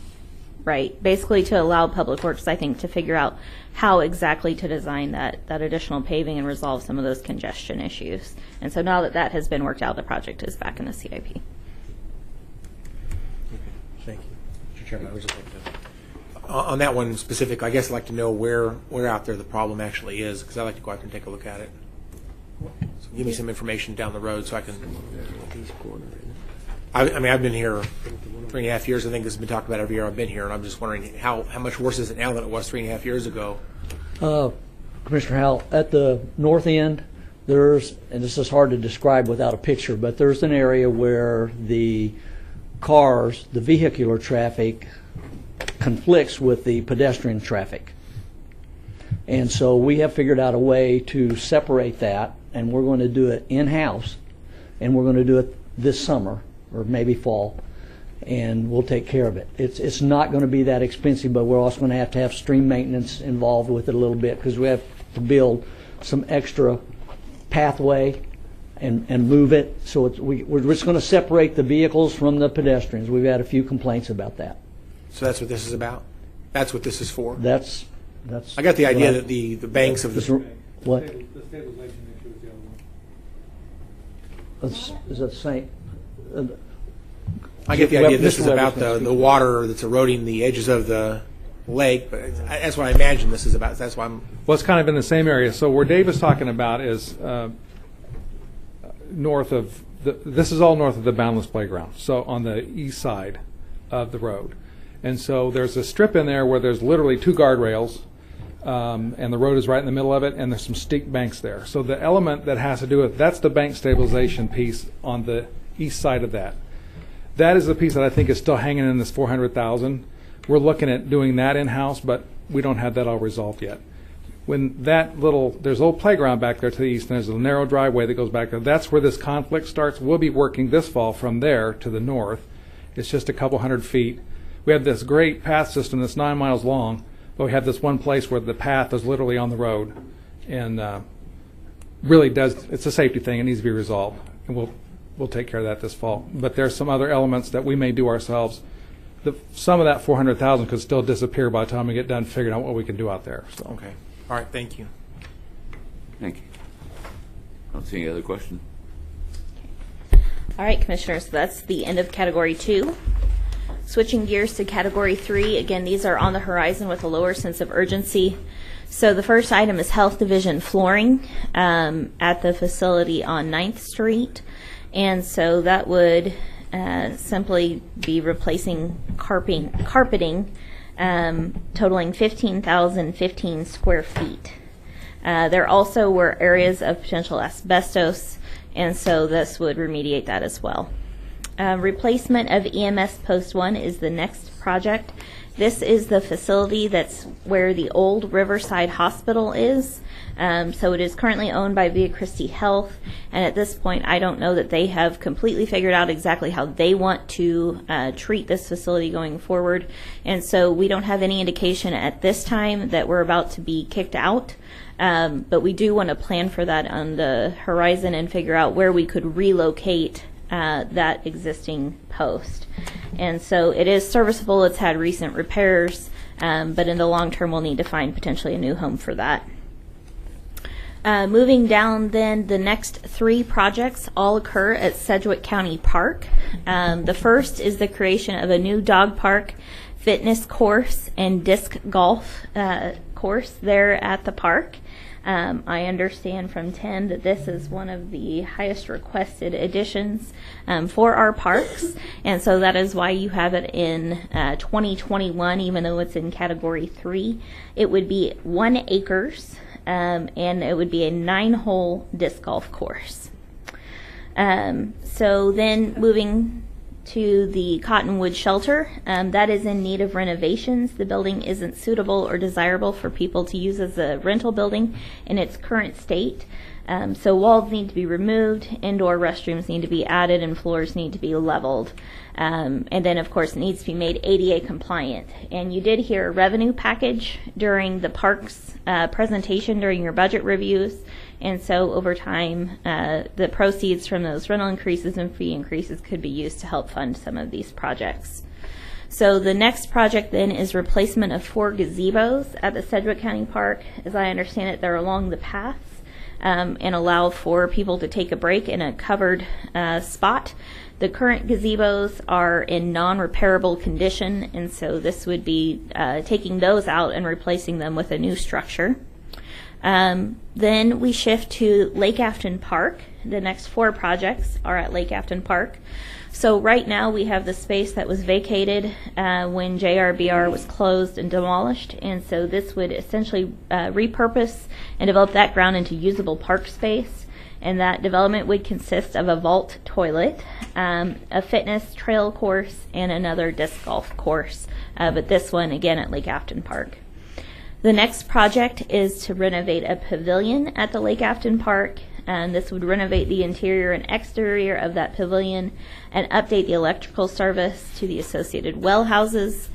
Right, basically to allow Public Works, I think, to figure out how exactly to design that additional paving and resolve some of those congestion issues. And so now that that has been worked out, the project is back in the CIP. Okay, thank you. Mr. Chairman, I would just like to, on that one specific, I guess I'd like to know where out there the problem actually is, because I'd like to go out there and take a look at it. So give me some information down the road so I can. I mean, I've been here 3.5 years. I think this has been talked about every year I've been here, and I'm just wondering how much worse is it now than it was 3.5 years ago? Commissioner Howell, at the north end, there's, and this is hard to describe without a picture, but there's an area where the cars, the vehicular traffic, conflicts with the pedestrian traffic. And so we have figured out a way to separate that, and we're going to do it in-house, and we're going to do it this summer, or maybe fall. and we'll take care of it. It's not going to be that expensive, but we're also going to have stream maintenance involved with it a little bit because we have to build some extra pathway and move it. So we're just going to separate the vehicles from the pedestrians. We've had a few complaints about that. So that's what this is about? That's what this is for? That's. I got the idea that the banks of the... What? The stabilization issue is the other one. Is that the same? I get the idea this is about the water that's eroding the edges of the lake, but that's what I imagine this is about. That's why I'm... Well, it's kind of in the same area. So where Dave is talking about is north of, this is all north of the Boundless Playground, so on the east side of the road. And so there's a strip in there where there's literally 2 guardrails, and the road is right in the middle of it, and there's some steep banks there. So the element that has to do with, that's the bank stabilization piece on the east side of that. That is the piece that I think is still hanging in this $400,000. We're looking at doing that in-house, but we don't have that all resolved yet. When that there's a little playground back there to the east, and there's a narrow driveway that goes back there. That's where this conflict starts. We'll be working this fall from there to the north. It's just a couple hundred feet. We have this great path system that's 9 miles long, but we have this one place where the path is literally on the road, and really it's a safety thing. It needs to be resolved, and we'll take care of that this fall. But there's some other elements that we may do ourselves. Some of that $400,000 could still disappear by the time we get done figuring out what we can do out there. So. Okay. All right. Thank you. Thank you. I don't see any other questions. All right, Commissioners, so that's the end of Category 2. Switching gears to Category 3, again, these are on the horizon with a lower sense of urgency. So the first item is Health Division flooring at the facility on 9th Street. And so that would simply be replacing carpeting totaling 15,015 square feet. There also were areas of potential asbestos, and so this would remediate that as well. Replacement of EMS Post 1 is the next project. This is the facility that's where the old Riverside Hospital is. So it is currently owned by Via Christi Health, and at this point I don't know that they have completely figured out exactly how they want to treat this facility going forward, and so we don't have any indication at this time that we're about to be kicked out, but we do want to plan for that on the horizon and figure out where we could relocate that existing post. And so it is serviceable. It's had recent repairs, but in the long term we'll need to find potentially a new home for that. Moving down then, the next 3 projects all occur at Sedgwick County Park. The first is the creation of a new dog park, fitness course, and disc golf course there at the park. I understand from Tim that this is one of the highest requested additions for our parks, and so that is why you have it in 2021, even though it's in Category 3. It would be 1 acres, and it would be a 9-hole disc golf course. So then moving to the Cottonwood Shelter, that is in need of renovations. The building isn't suitable or desirable for people to use as a rental building in its current state. So walls need to be removed, indoor restrooms need to be added, and floors need to be leveled. And then, of course, it needs to be made ADA compliant. And you did hear a revenue package during the parks presentation during your budget reviews. And so over time, the proceeds from those rental increases and fee increases could be used to help fund some of these projects. So the next project then is replacement of 4 gazebos at the Sedgwick County Park. As I understand it, they're along the paths and allow for people to take a break in a covered spot. The current gazebos are in non-repairable condition, and so this would be taking those out and replacing them with a new structure. Then we shift to Lake Afton Park. The next 4 projects are at Lake Afton Park. So right now we have the space that was vacated when JRBR was closed and demolished, and so this would essentially repurpose and develop that ground into usable park space. And that development would consist of a vault toilet, a fitness trail course, and another disc golf course. But this one, again, at Lake Afton Park. The next project is to renovate a pavilion at the Lake Afton Park. and this would renovate the interior and exterior of that pavilion and update the electrical service to the associated well houses.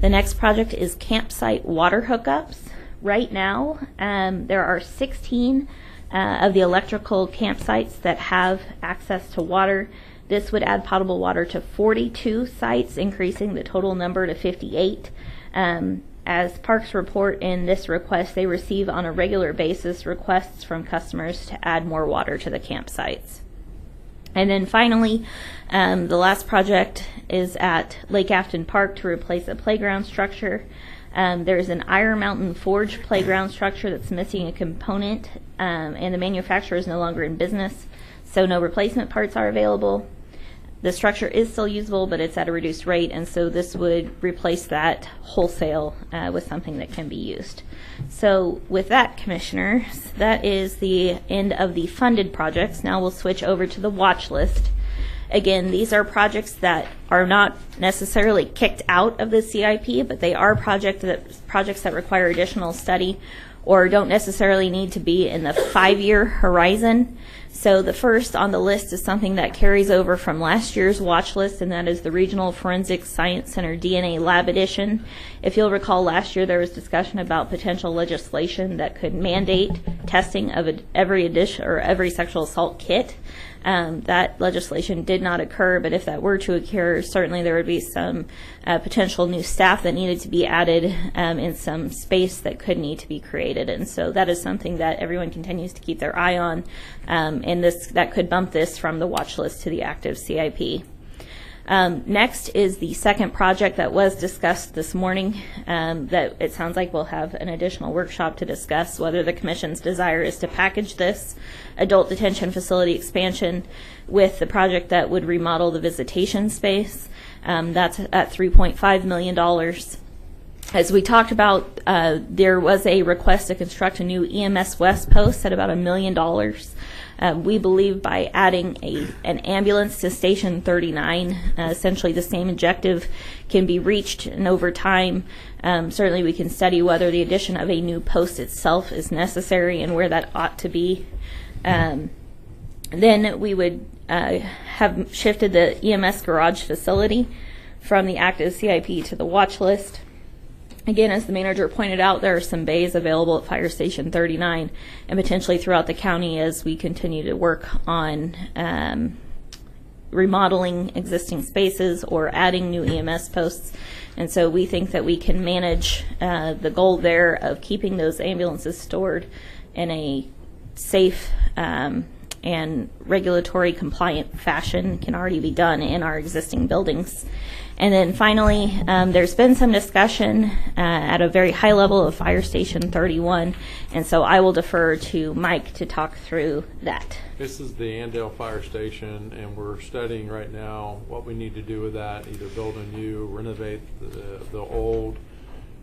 The next project is campsite water hookups. Right now, there are 16 of the electrical campsites that have access to water. This would add potable water to 42 sites, increasing the total number to 58. As Parks report in this request, they receive on a regular basis requests from customers to add more water to the campsites. And then finally, the last project is at Lake Afton Park to replace a playground structure. There's an Iron Mountain Forge playground structure that's missing a component, and the manufacturer is no longer in business, so no replacement parts are available. The structure is still usable, but it's at a reduced rate, and so this would replace that wholesale with something that can be used. So with that, Commissioners, that is the end of the funded projects. Now we'll switch over to the watch list. Again, these are projects that are not necessarily kicked out of the CIP, but they are projects that require additional study or don't necessarily need to be in the 5-year horizon. So the first on the list is something that carries over from last year's watch list, and that is the Regional Forensic Science Center DNA Lab Edition. If you'll recall, last year there was discussion about potential legislation that could mandate testing of every sexual assault kit. That legislation did not occur, but if that were to occur, certainly there would be some potential new staff that needed to be added in some space that could need to be created. And so that is something that everyone continues to keep their eye on, and that could bump this from the watch list to the active CIP. Next is the second project that was discussed this morning, that it sounds like we'll have an additional workshop to discuss whether the Commission's desire is to package this adult detention facility expansion with the project that would remodel the visitation space. That's at $3.5 million. As we talked about, there was a request to construct a new EMS West post at about $1 million. We believe by adding an ambulance to Station 39, essentially the same objective can be reached, and over time, certainly we can study whether the addition of a new post itself is necessary and where that ought to be. Then we would have shifted the EMS garage facility from the active CIP to the watch list. Again, as the manager pointed out, there are some bays available at Fire Station 39 and potentially throughout the county as we continue to work on remodeling existing spaces or adding new EMS posts. And so we think that we can manage the goal there of keeping those ambulances stored in a safe and regulatory compliant fashion can already be done in our existing buildings. And then finally, there's been some discussion at a very high level of Fire Station 31, and so I will defer to Mike to talk through that. This is the Andale Fire Station, and we're studying right now what we need to do with that, either build a new, renovate the old,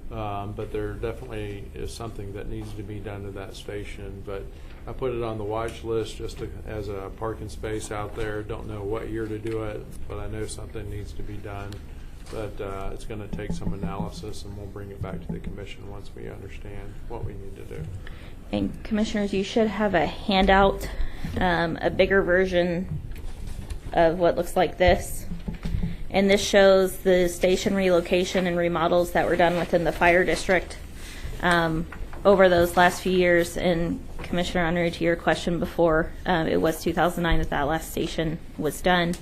but there definitely is something that needs to be done to that station. But I put it on the watch list just as a parking space out there. Don't know what year to do it, but I know something needs to be done. But it's going to take some analysis, and we'll bring it back to the commission once we understand what we need to do. And Commissioners, you should have a handout, a bigger version of what looks like this. And this shows the station relocation and remodels that were done within the fire district over those last few years. And Commissioner Unruh, to your question before, it was 2009 that last station was done.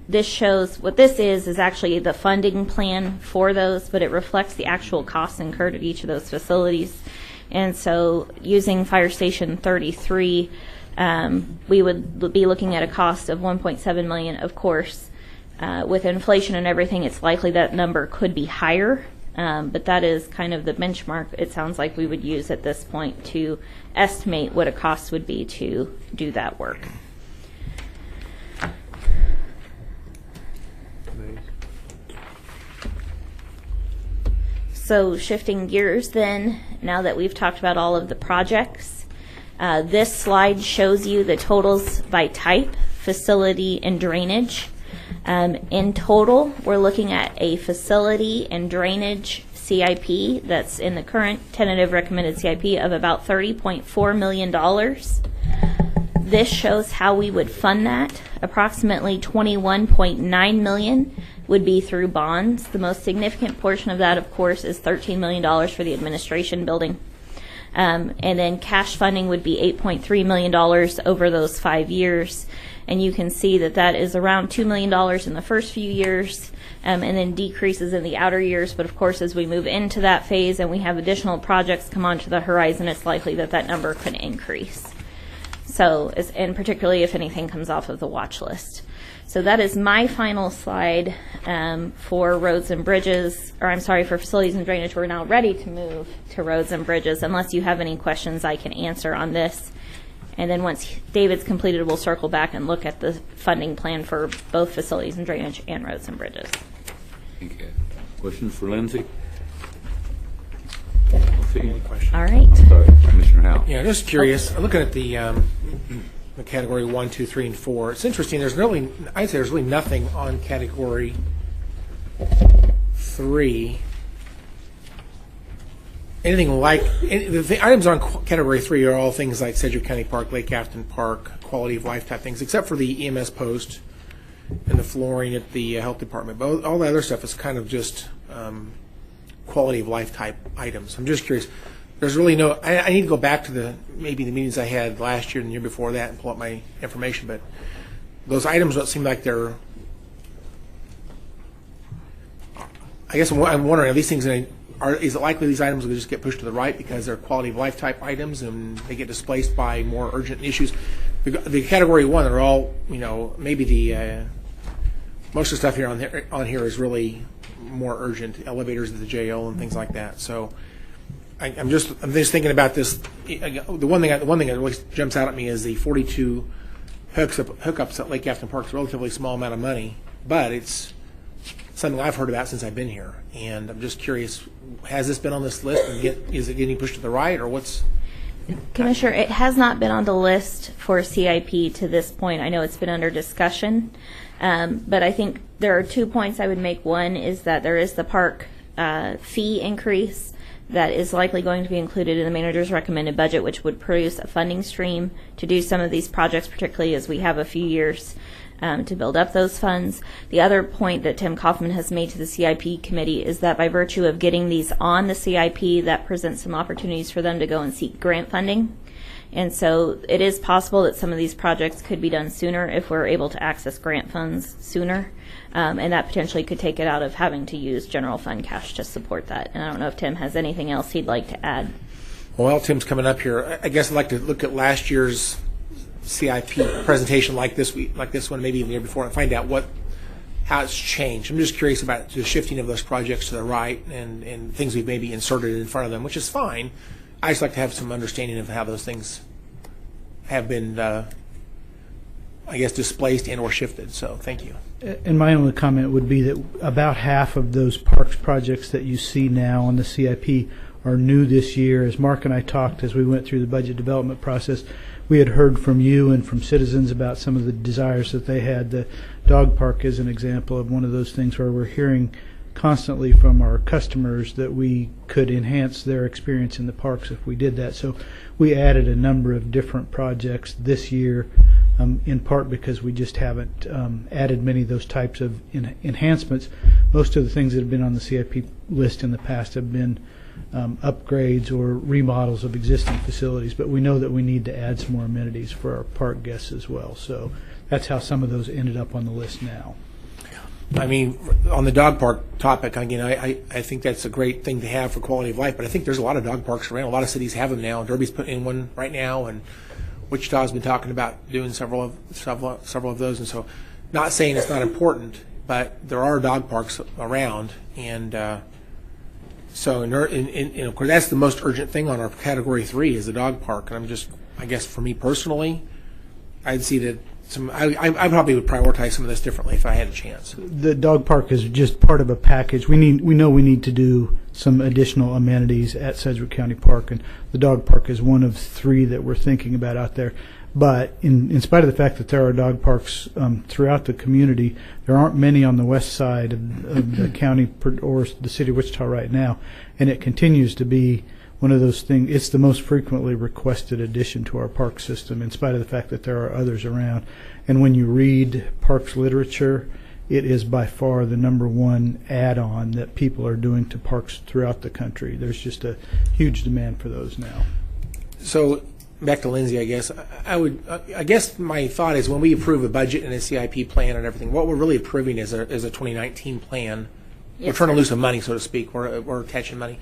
This shows what this is actually the funding plan for those, but it reflects the actual costs incurred at each of those facilities. And so using Fire Station 33, we would be looking at a cost of $1.7 million. Of course, with inflation and everything, it's likely that number could be higher, but that is kind of the benchmark it sounds like we would use at this point to estimate what a cost would be to do that work. So shifting gears then, now that we've talked about all of the projects, this slide shows you the totals by type, facility, and drainage. In total, we're looking at a facility and drainage CIP that's in the current tentative recommended CIP of about $30.4 million. This shows how we would fund that. Approximately $21.9 million would be through bonds. The most significant portion of that, of course, is $13 million for the administration building. And then cash funding would be $8.3 million over those 5 years. And you can see that that is around $2 million in the first few years, and then decreases in the outer years. But of course, as we move into that phase and we have additional projects come onto the horizon, it's likely that that number could increase. So, and particularly if anything comes off of the watch list. So that is my final slide for roads and bridges, or I'm sorry, for facilities and drainage. We're now ready to move to roads and bridges. Unless you have any questions I can answer on this. And then once David's completed, we'll circle back and look at the funding plan for both facilities and drainage and roads and bridges. Thank you. Questions for Lindsay? All right. Sorry, Commissioner Howell. Yeah, just curious. Looking at the category 1, 2, 3, and 4, it's interesting. I'd say there's really nothing on category 3. Anything like the items on category 3 are all things like Sedgwick County Park, Lake Afton Park, quality of life type things, except for the EMS post and the flooring at the health department. But all the other stuff is kind of just quality of life type items. I'm just curious. There's really no. I need to go back to maybe the meetings I had last year and the year before that and pull up my information. But those items don't seem like they're. I guess I'm wondering, are these things? Is it likely these items will just get pushed to the right because they're quality of life type items and they get displaced by more urgent issues? The category 1 are all, maybe the most of the stuff here on here is really more urgent, elevators at the jail and things like that. So I'm just thinking about this. The one thing that really jumps out at me is the 42 hookups at Lake Afton Park is a relatively small amount of money, but it's something I've heard about since I've been here, and I'm just curious, has this been on this list, and is it getting pushed to the right, or what's... Commissioner, it has not been on the list for CIP to this point. I know it's been under discussion, but I think there are 2 points I would make. One is that there is the park fee increase that is likely going to be included in the manager's recommended budget, which would produce a funding stream to do some of these projects, particularly as we have a few years to build up those funds. The other point that Tim Kaufman has made to the CIP committee is that by virtue of getting these on the CIP, that presents some opportunities for them to go and seek grant funding. And so it is possible that some of these projects could be done sooner if we're able to access grant funds sooner. And that potentially could take it out of having to use general fund cash to support that. And I don't know if Tim has anything else he'd like to add. Well, Tim's coming up here. I guess I'd like to look at last year's CIP presentation like this one, maybe even the year before, and find out how it's changed. I'm just curious about the shifting of those projects to the right and things we've maybe inserted in front of them, which is fine. I just like to have some understanding of how those things have been, I guess, displaced and or shifted. So thank you. And my only comment would be that about half of those parks projects that you see now on the CIP are new this year. As Mark and I talked as we went through the budget development process, we had heard from you and from citizens about some of the desires that they had. The dog park is an example of one of those things where we're hearing constantly from our customers that we could enhance their experience in the parks if we did that. So we added a number of different projects this year, in part because we just haven't added many of those types of enhancements. Most of the things that have been on the CIP list in the past have been upgrades or remodels of existing facilities, but we know that we need to add some more amenities for our park guests as well. So that's how some of those ended up on the list now. I mean, on the dog park topic, again, I think that's a great thing to have for quality of life, but I think there's a lot of dog parks around. A lot of cities have them now. Derby's putting in one right now, and Wichita's been talking about doing several of those. And so, not saying it's not important, but there are dog parks around, and so, of course, that's the most urgent thing on our category 3 is the dog park. And I guess for me personally, I'd see that I probably would prioritize some of this differently if I had a chance. The dog park is just part of a package. We know we need to do some additional amenities at Sedgwick County Park, and the dog park is one of 3 that we're thinking about out there. But in spite of the fact that there are dog parks throughout the community, there aren't many on the west side of the county or the city of Wichita right now, and it continues to be one of those things. It's the most frequently requested addition to our park system, in spite of the fact that there are others around. And when you read parks literature, it is by far the #1 add-on that people are doing to parks throughout the country. There's just a huge demand for those now. So back to Lindsay, I guess. I guess my thought is when we approve a budget and a CIP plan and everything, what we're really approving is a 2019 plan. Yes, We're trying to sir. lose some money, so to speak. We're attaching money.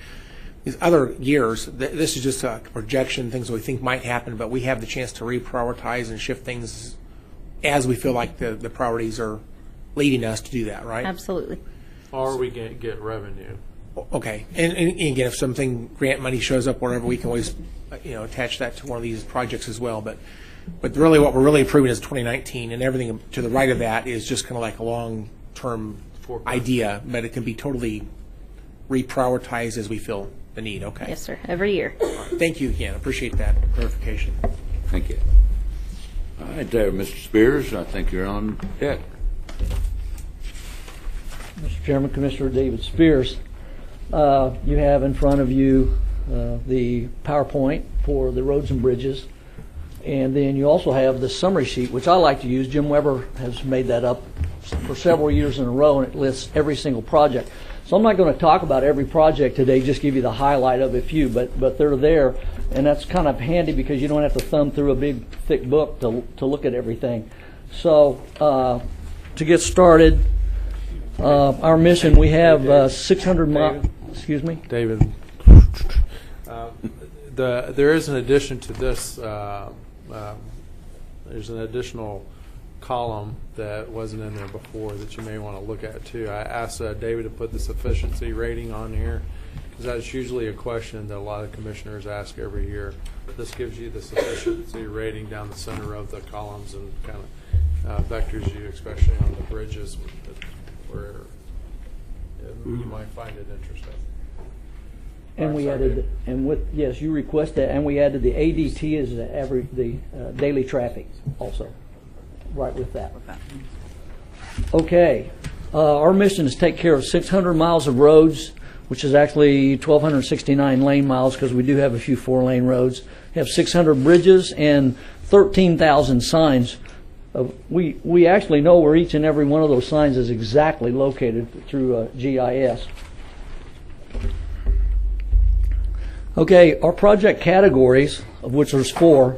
These other years, this is just a projection, things that we think might happen, but we have the chance to reprioritize and shift things as we feel like the priorities are leading us to do that, right? Absolutely. Or we get revenue. Okay. And again, if something, grant money shows up wherever, we can always, attach that to one of these projects as well. But really what we're really approving is 2019, and everything to the right of that is just kind of like a long-term idea, but it can be totally reprioritized as we feel the need. Okay. Yes, sir. Every year. Thank you again. Appreciate that clarification. Thank you. All right, there, Mr. Spears, I think you're on deck. Mr. Chairman, Commissioner David Spears, you have in front of you the PowerPoint for the roads and bridges, and then you also have the summary sheet, which I like to use. Jim Weber has made that up for several years in a row, and it lists every single project. So I'm not going to talk about every project today, just give you the highlight of a few, but they're there, and that's kind of handy because you don't have to thumb through a big, thick book to look at everything. So to get started, our mission, we have 600 miles. Excuse me? David, there is an addition to this. There's an additional column that wasn't in there before that you may want to look at too. I asked David to put the sufficiency rating on here because that's usually a question that a lot of commissioners ask every year. This gives you the sufficiency rating down the center of the columns and kind of vectors you, especially on the bridges, where you might find it interesting. And we added, yes, you request that, and we added the ADT as the daily traffic also, right with that. Okay, our mission is to take care of 600 miles of roads, which is actually 1,269 lane miles because we do have a few 4-lane roads. We have 600 bridges and 13,000 signs. We actually know where each and every one of those signs is exactly located through GIS. Okay, our project categories, of which there's 4,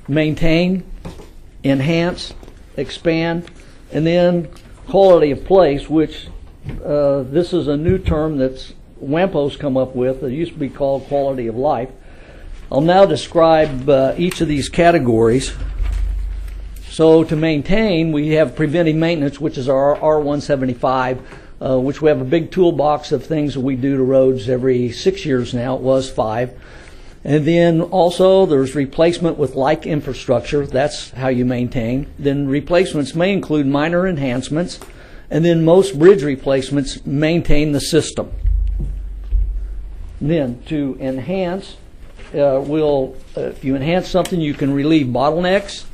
maintain, enhance, expand, and then quality of place, which this is a new term that's WAMPO's come up with. It used to be called quality of life. I'll now describe each of these categories. So to maintain, we have preventive maintenance, which is our R175, which we have a big toolbox of things that we do to roads every 6 years now. It was 5. And then also there's replacement with like infrastructure. That's how you maintain. Then replacements may include minor enhancements. And then most bridge replacements maintain the system. And then to enhance, if you enhance something, you can relieve bottlenecks,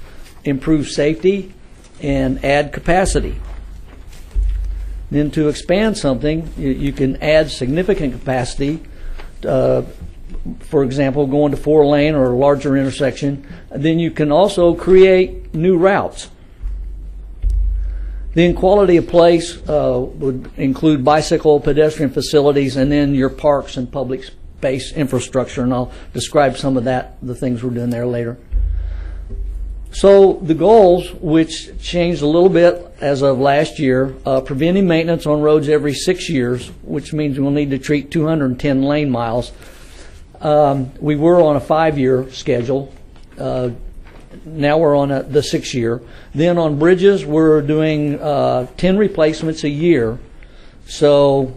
improve safety, and add capacity. Then to expand something, you can add significant capacity, for example, going to 4-lane or a larger intersection. Then you can also create new routes. Then quality of place would include bicycle, pedestrian facilities, and then your parks and public space infrastructure, and I'll describe some of that, the things we're doing there later. So the goals, which changed a little bit as of last year, preventing maintenance on roads every 6 years, which means we'll need to treat 210 lane miles. We were on a 5-year schedule. Now we're on the 6-year. Then on bridges, we're doing 10 replacements a year. So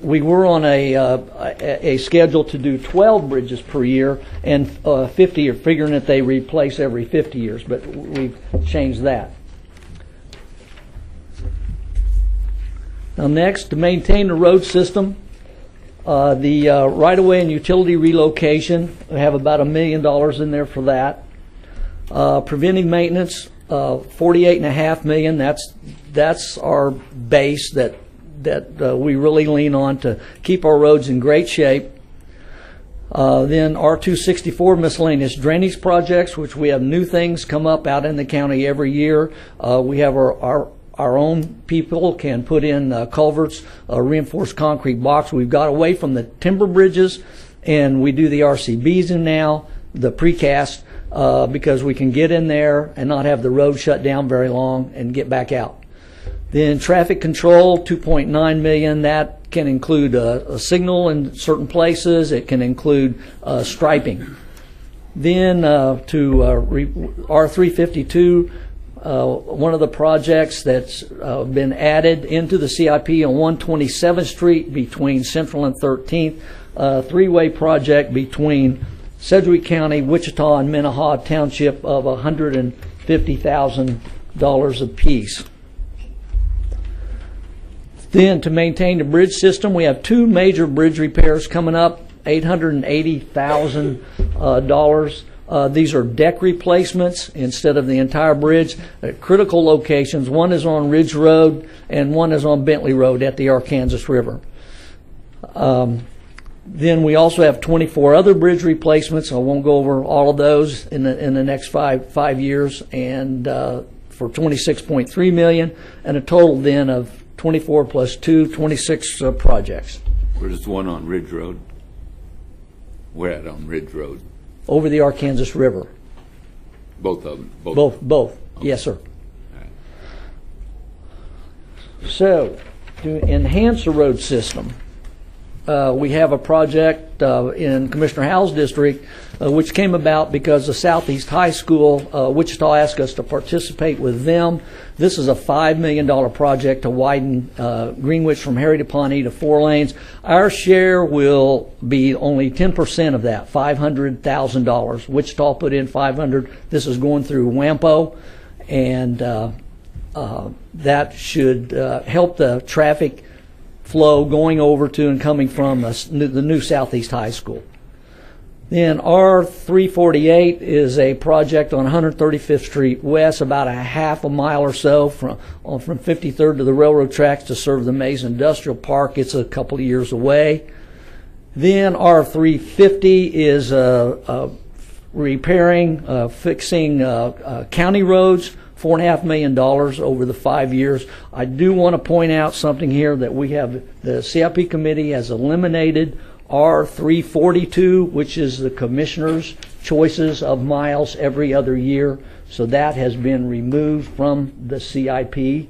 we were on a schedule to do 12 bridges per year, and 50, or figuring that they replace every 50 years, but we've changed that. Now next, to maintain the road system, the right-of-way and utility relocation, we have about $1 million in there for that. Preventive maintenance, $48.5 million. That's our base that we really lean on to keep our roads in great shape Then R264 miscellaneous drainage projects, which we have new things come up out in the county every year. We have our own people can put in culverts, reinforced concrete blocks. We've got away from the timber bridges, and we do the RCBs in now, the precast, because we can get in there and not have the road shut down very long and get back out. Then traffic control, $2.9 million. That can include a signal in certain places. It can include striping. Then R352, one of the projects that's been added into the CIP on 127th Street between Central and 13th, three-way project between Sedgwick County, Wichita, and Minnehaha Township of $150,000 apiece. Then to maintain the bridge system, we have two major bridge repairs coming up, $880,000. These are deck replacements instead of the entire bridge at critical locations. One is on Ridge Road and one is on Bentley Road at the Arkansas River. Then we also have 24 other bridge replacements. I won't go over all of those in the next five years, and for $26.3 million, and a total then of 24 plus 2, 26 projects. Where's the one on Ridge Road? Where at on Ridge Road? Over the Arkansas River. Both of them? Both. Okay. Yes, sir. Right. So, to enhance the road system, we have a project in Commissioner Howell's district, which came about because the Southeast High School, Wichita asked us to participate with them. This is a $5 million project to widen Greenwich from Harry to Pawnee to 4 lanes. Our share will be only 10% of that, $500,000. Wichita put in $500,000. This is going through WAMPO, and that should help the traffic flow going over to and coming from the new Southeast High School. Then R348 is a project on 135th Street West, about a half a mile or so from 53rd to the railroad tracks to serve the Mays Industrial Park. It's a couple of years away. Then R350 is repairing, fixing county roads, $4.5 million over the 5 years. I do want to point out something here that we have. The CIP committee has eliminated R342, which is the commissioner's choices of miles every other year. So that has been removed from the CIP.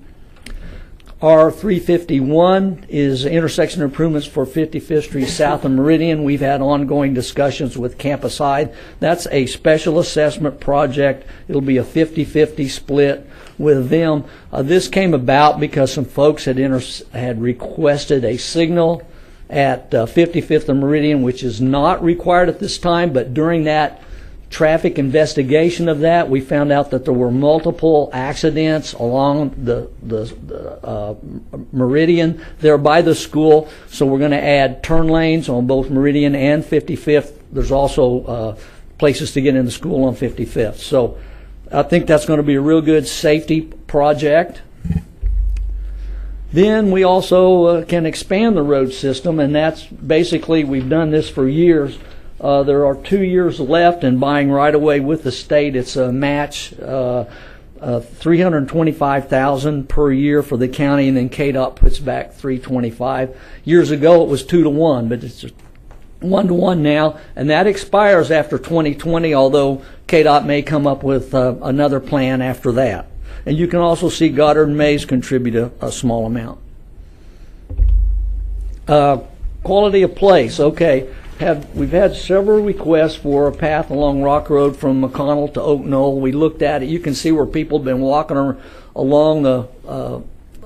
R351 is intersection improvements for 55th Street South and Meridian. We've had ongoing discussions with Campus High. That's a special assessment project. It'll be a 50-50 split with them. This came about because some folks had requested a signal at 55th and Meridian, which is not required at this time, but during that traffic investigation of that, we found out that there were multiple accidents along the Meridian there by the school. So we're going to add turn lanes on both Meridian and 55th. There's also places to get in the school on 55th. So I think that's going to be a real good safety project. Then we also can expand the road system, and that's basically, we've done this for years. There are 2 years left in buying right away with the state. It's a match, $325,000 per year for the county, and then KDOT puts back $325,000. Years ago it was 2-to-1, but it's 1-to-1 now, and that expires after 2020. Although KDOT may come up with another plan after that. And you can also see Goddard and Mays contribute a small amount. Quality of place. Okay. We've had several requests for a path along Rock Road from McConnell to Oak Knoll. We looked at it. You can see where people have been walking along the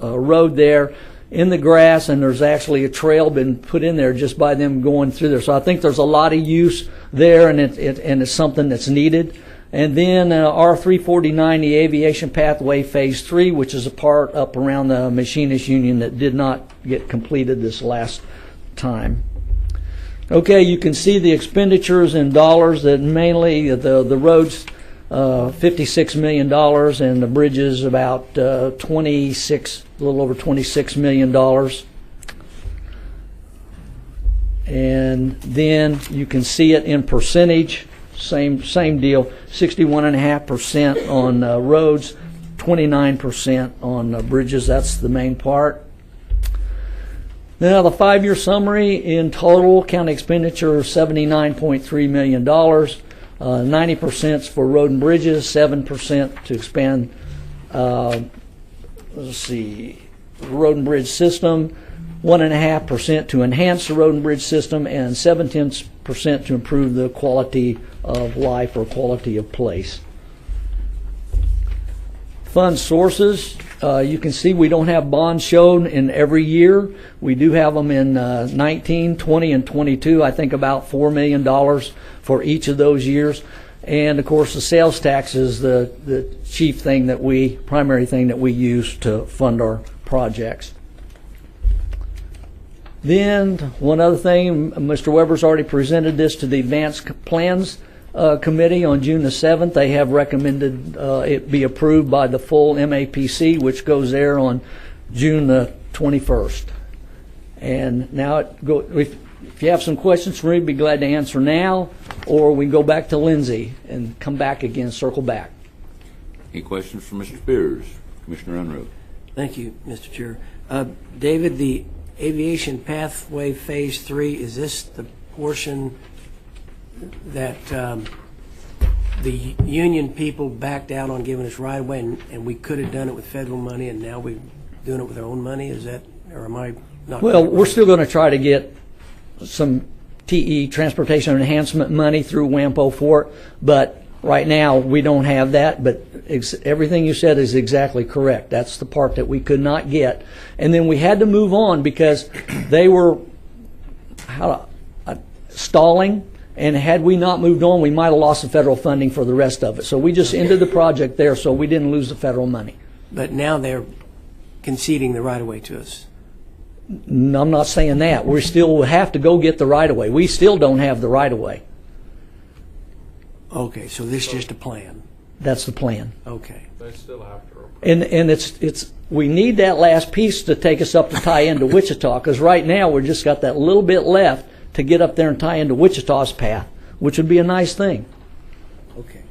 road there in the grass, and there's actually a trail been put in there just by them going through there. So I think there's a lot of use there, and it's something that's needed. And then R349, the Aviation Pathway Phase 3, which is a part up around the Machinists Union that did not get completed this last time. Okay, you can see the expenditures in dollars, that mainly the roads, $56 million, and the bridges about a little over $26 million. And then you can see it in percentage, same deal, 61.5% on roads, 29% on bridges. That's the main part. Now the 5-year summary in total, county expenditure $79.3 million. 90% for road and bridges, 7% to expand, road and bridge system, 1.5% to enhance the road and bridge system, and 0.7% to improve the quality of life or quality of place. Fund sources, you can see we don't have bonds shown in every year. We do have them in 19, 20, and 22. I think about $4 million for each of those years. And of course, the sales tax is the primary thing that we use to fund our projects. Then one other thing, Mr. Weber's already presented this to the Advanced Plans Committee on June the 7th. They have recommended it be approved by the full MAPC, which goes there on June the 21st. And now, if you have some questions for me, I'd be glad to answer now, or we can go back to Lindsay and come back again, circle back. Any questions for Mr. Spears? Commissioner Unruh. Thank you, Mr. Chair. David, the Aviation Pathway Phase 3, is this the portion that the union people backed out on giving us right away, and we could have done it with federal money, and now we're doing it with our own money? Is that, or am I not? Well, we're still going to try to get some TE, Transportation Enhancement money through WAMPO for it, but right now we don't have that. But everything you said is exactly correct. That's the part that we could not get. And then we had to move on because they were stalling. And had we not moved on, we might have lost the federal funding for the rest of it. So we just ended the project there, so we didn't lose the federal money. But now they're conceding the right-of-way to us. No, I'm not saying that. We still have to go get the right-of-way. We still don't have the right-of-way. Okay, so this is just a plan. That's the plan. Okay. They still have to. And it's we need that last piece to take us up to tie into Wichita, because right now we've just got that little bit left to get up there and tie into Wichita's path, which would be a nice thing. Okay.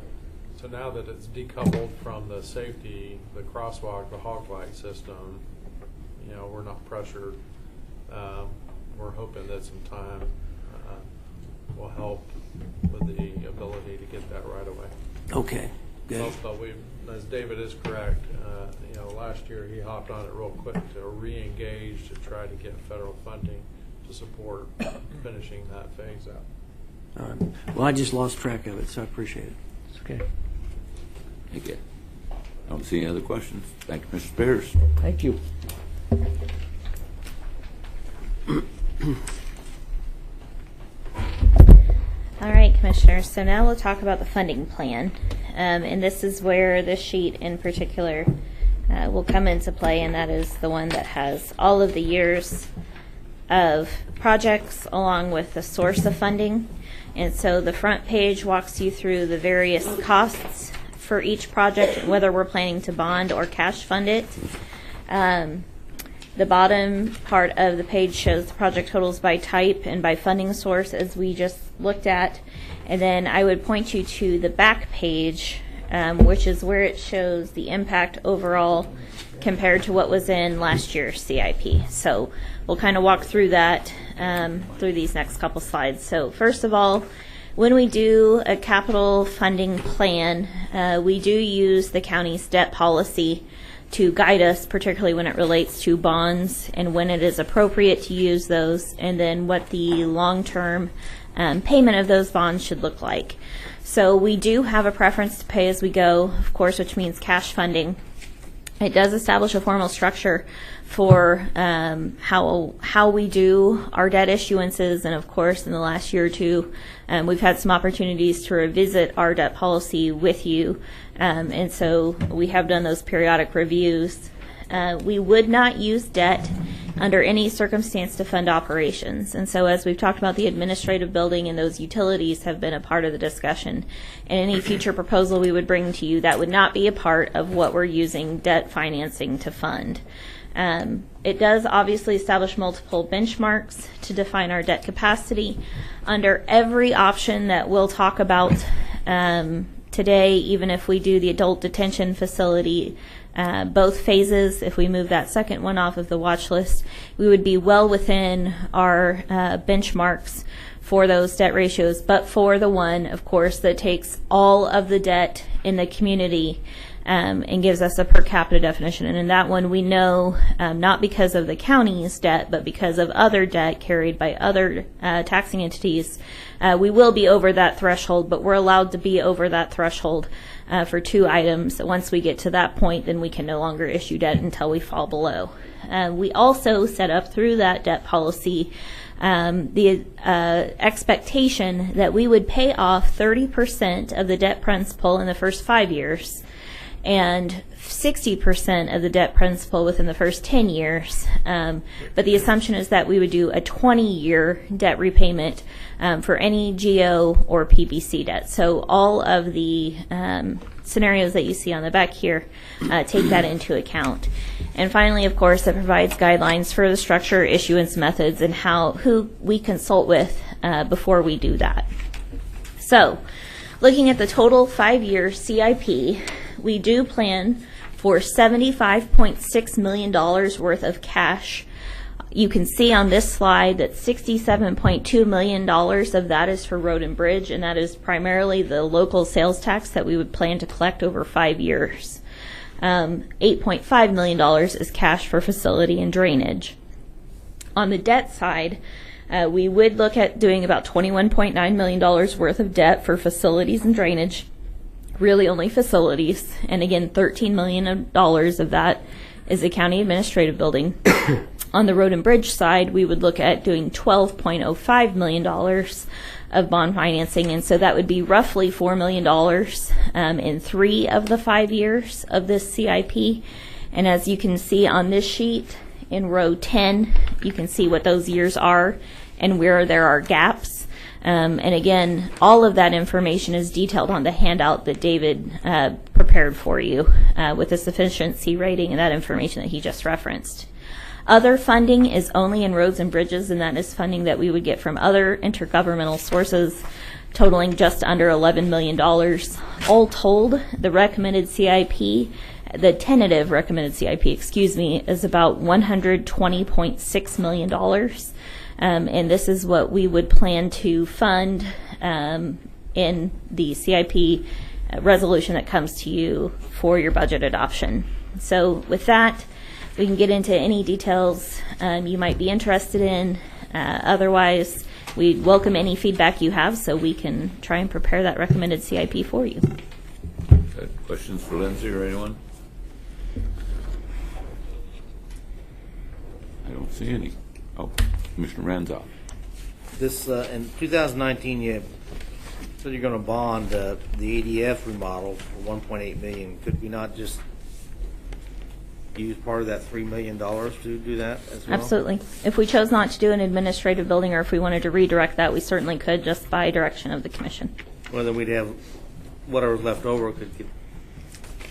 So now that it's decoupled from the safety, the crosswalk, the hog light system, we're not pressured. We're hoping that some time will help with the ability to get that right away. Okay. Good. Also, as David is correct, last year he hopped on it real quick to re-engage to try to get federal funding to support finishing that phase out. All right. Well, I just lost track of it, so I appreciate it. It's okay. Thank you. I don't see any other questions. Thank you, Mr. Spears. Thank you. All right, Commissioners, so now we'll talk about the funding plan. And this is where this sheet in particular will come into play, and that is the one that has all of the years of projects along with the source of funding. And so the front page walks you through the various costs for each project, whether we're planning to bond or cash fund it. The bottom part of the page shows the project totals by type and by funding source, as we just looked at. And then I would point you to the back page, which is where it shows the impact overall compared to what was in last year's CIP. So we'll kind of walk through that through these next couple slides. So first of all, when we do a capital funding plan, we do use the county's debt policy to guide us, particularly when it relates to bonds and when it is appropriate to use those, and then what the long-term payment of those bonds should look like. So we do have a preference to pay as we go, of course, which means cash funding. It does establish a formal structure for how we do our debt issuances, and of course in the last year or two we've had some opportunities to revisit our debt policy with you, and so we have done those periodic reviews. We would not use debt under any circumstance to fund operations. And so as we've talked about, the administrative building and those utilities have been a part of the discussion. And any future proposal we would bring to you, that would not be a part of what we're using debt financing to fund. It does obviously establish multiple benchmarks to define our debt capacity. Under every option that we'll talk about today, even if we do the adult detention facility, both phases, if we move that second one off of the watch list, we would be well within our benchmarks for those debt ratios, but for the one, of course, that takes all of the debt in the community and gives us a per capita definition. And in that one, we know, not because of the county's debt, but because of other debt carried by other taxing entities, we will be over that threshold, but we're allowed to be over that threshold for 2 items. Once we get to that point, then we can no longer issue debt until we fall below. We also set up through that debt policy the expectation that we would pay off 30% of the debt principal in the first 5 years and 60% of the debt principal within the first 10 years. But the assumption is that we would do a 20-year debt repayment for any GO or PBC debt. So all of the scenarios that you see on the back here take that into account. And finally, of course, it provides guidelines for the structure, issuance methods, and who we consult with before we do that. So looking at the total 5-year CIP, we do plan for $75.6 million worth of cash. You can see on this slide that $67.2 million of that is for road and bridge, and that is primarily the local sales tax that we would plan to collect over 5 years. $8.5 million is cash for facility and drainage. On the debt side, we would look at doing about $21.9 million worth of debt for facilities and drainage, really only facilities. And again, $13 million of that is the county administrative building. On the road and bridge side, we would look at doing $12.05 million of bond financing, and so that would be roughly $4 million in 3 of the 5 years of this CIP. And as you can see on this sheet, in row 10, you can see what those years are and where there are gaps. And again, all of that information is detailed on the handout that David prepared for you with the sufficiency rating and that information that he just referenced. Other funding is only in roads and bridges, and that is funding that we would get from other intergovernmental sources, totaling just under $11 million. All told, the recommended CIP, the tentative recommended CIP, is about $120.6 million. And this is what we would plan to fund in the CIP resolution that comes to you for your budget adoption. So with that, we can get into any details you might be interested in. Otherwise, we welcome any feedback you have so we can try and prepare that recommended CIP for you. Questions for Lindsay or anyone? I don't see any. Oh, Commissioner Ranzow. This in 2019, you said you're going to bond the ADF remodel for $1.8 million. Could we not just use part of that $3 million to do that as well? Absolutely. If we chose not to do an administrative building, or if we wanted to redirect that, we certainly could, just by direction of the commission. Well, then we'd have whatever's left over could get.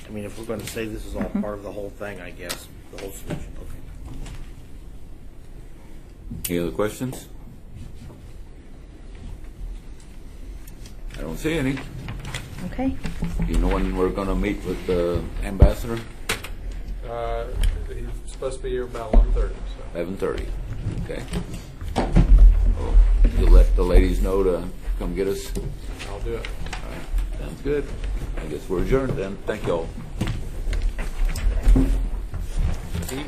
I mean, if we're going to say this is all part of the whole thing, I guess the whole solution. Okay. Any other questions? I don't see any. Okay. You know when we're going to meet with the ambassador? He's supposed to be here about 11:30. So. 11:30. Okay. Well, you'll let the ladies know to come get us? I'll do it. All right. Sounds good. I guess we're adjourned then. Thank you all. See?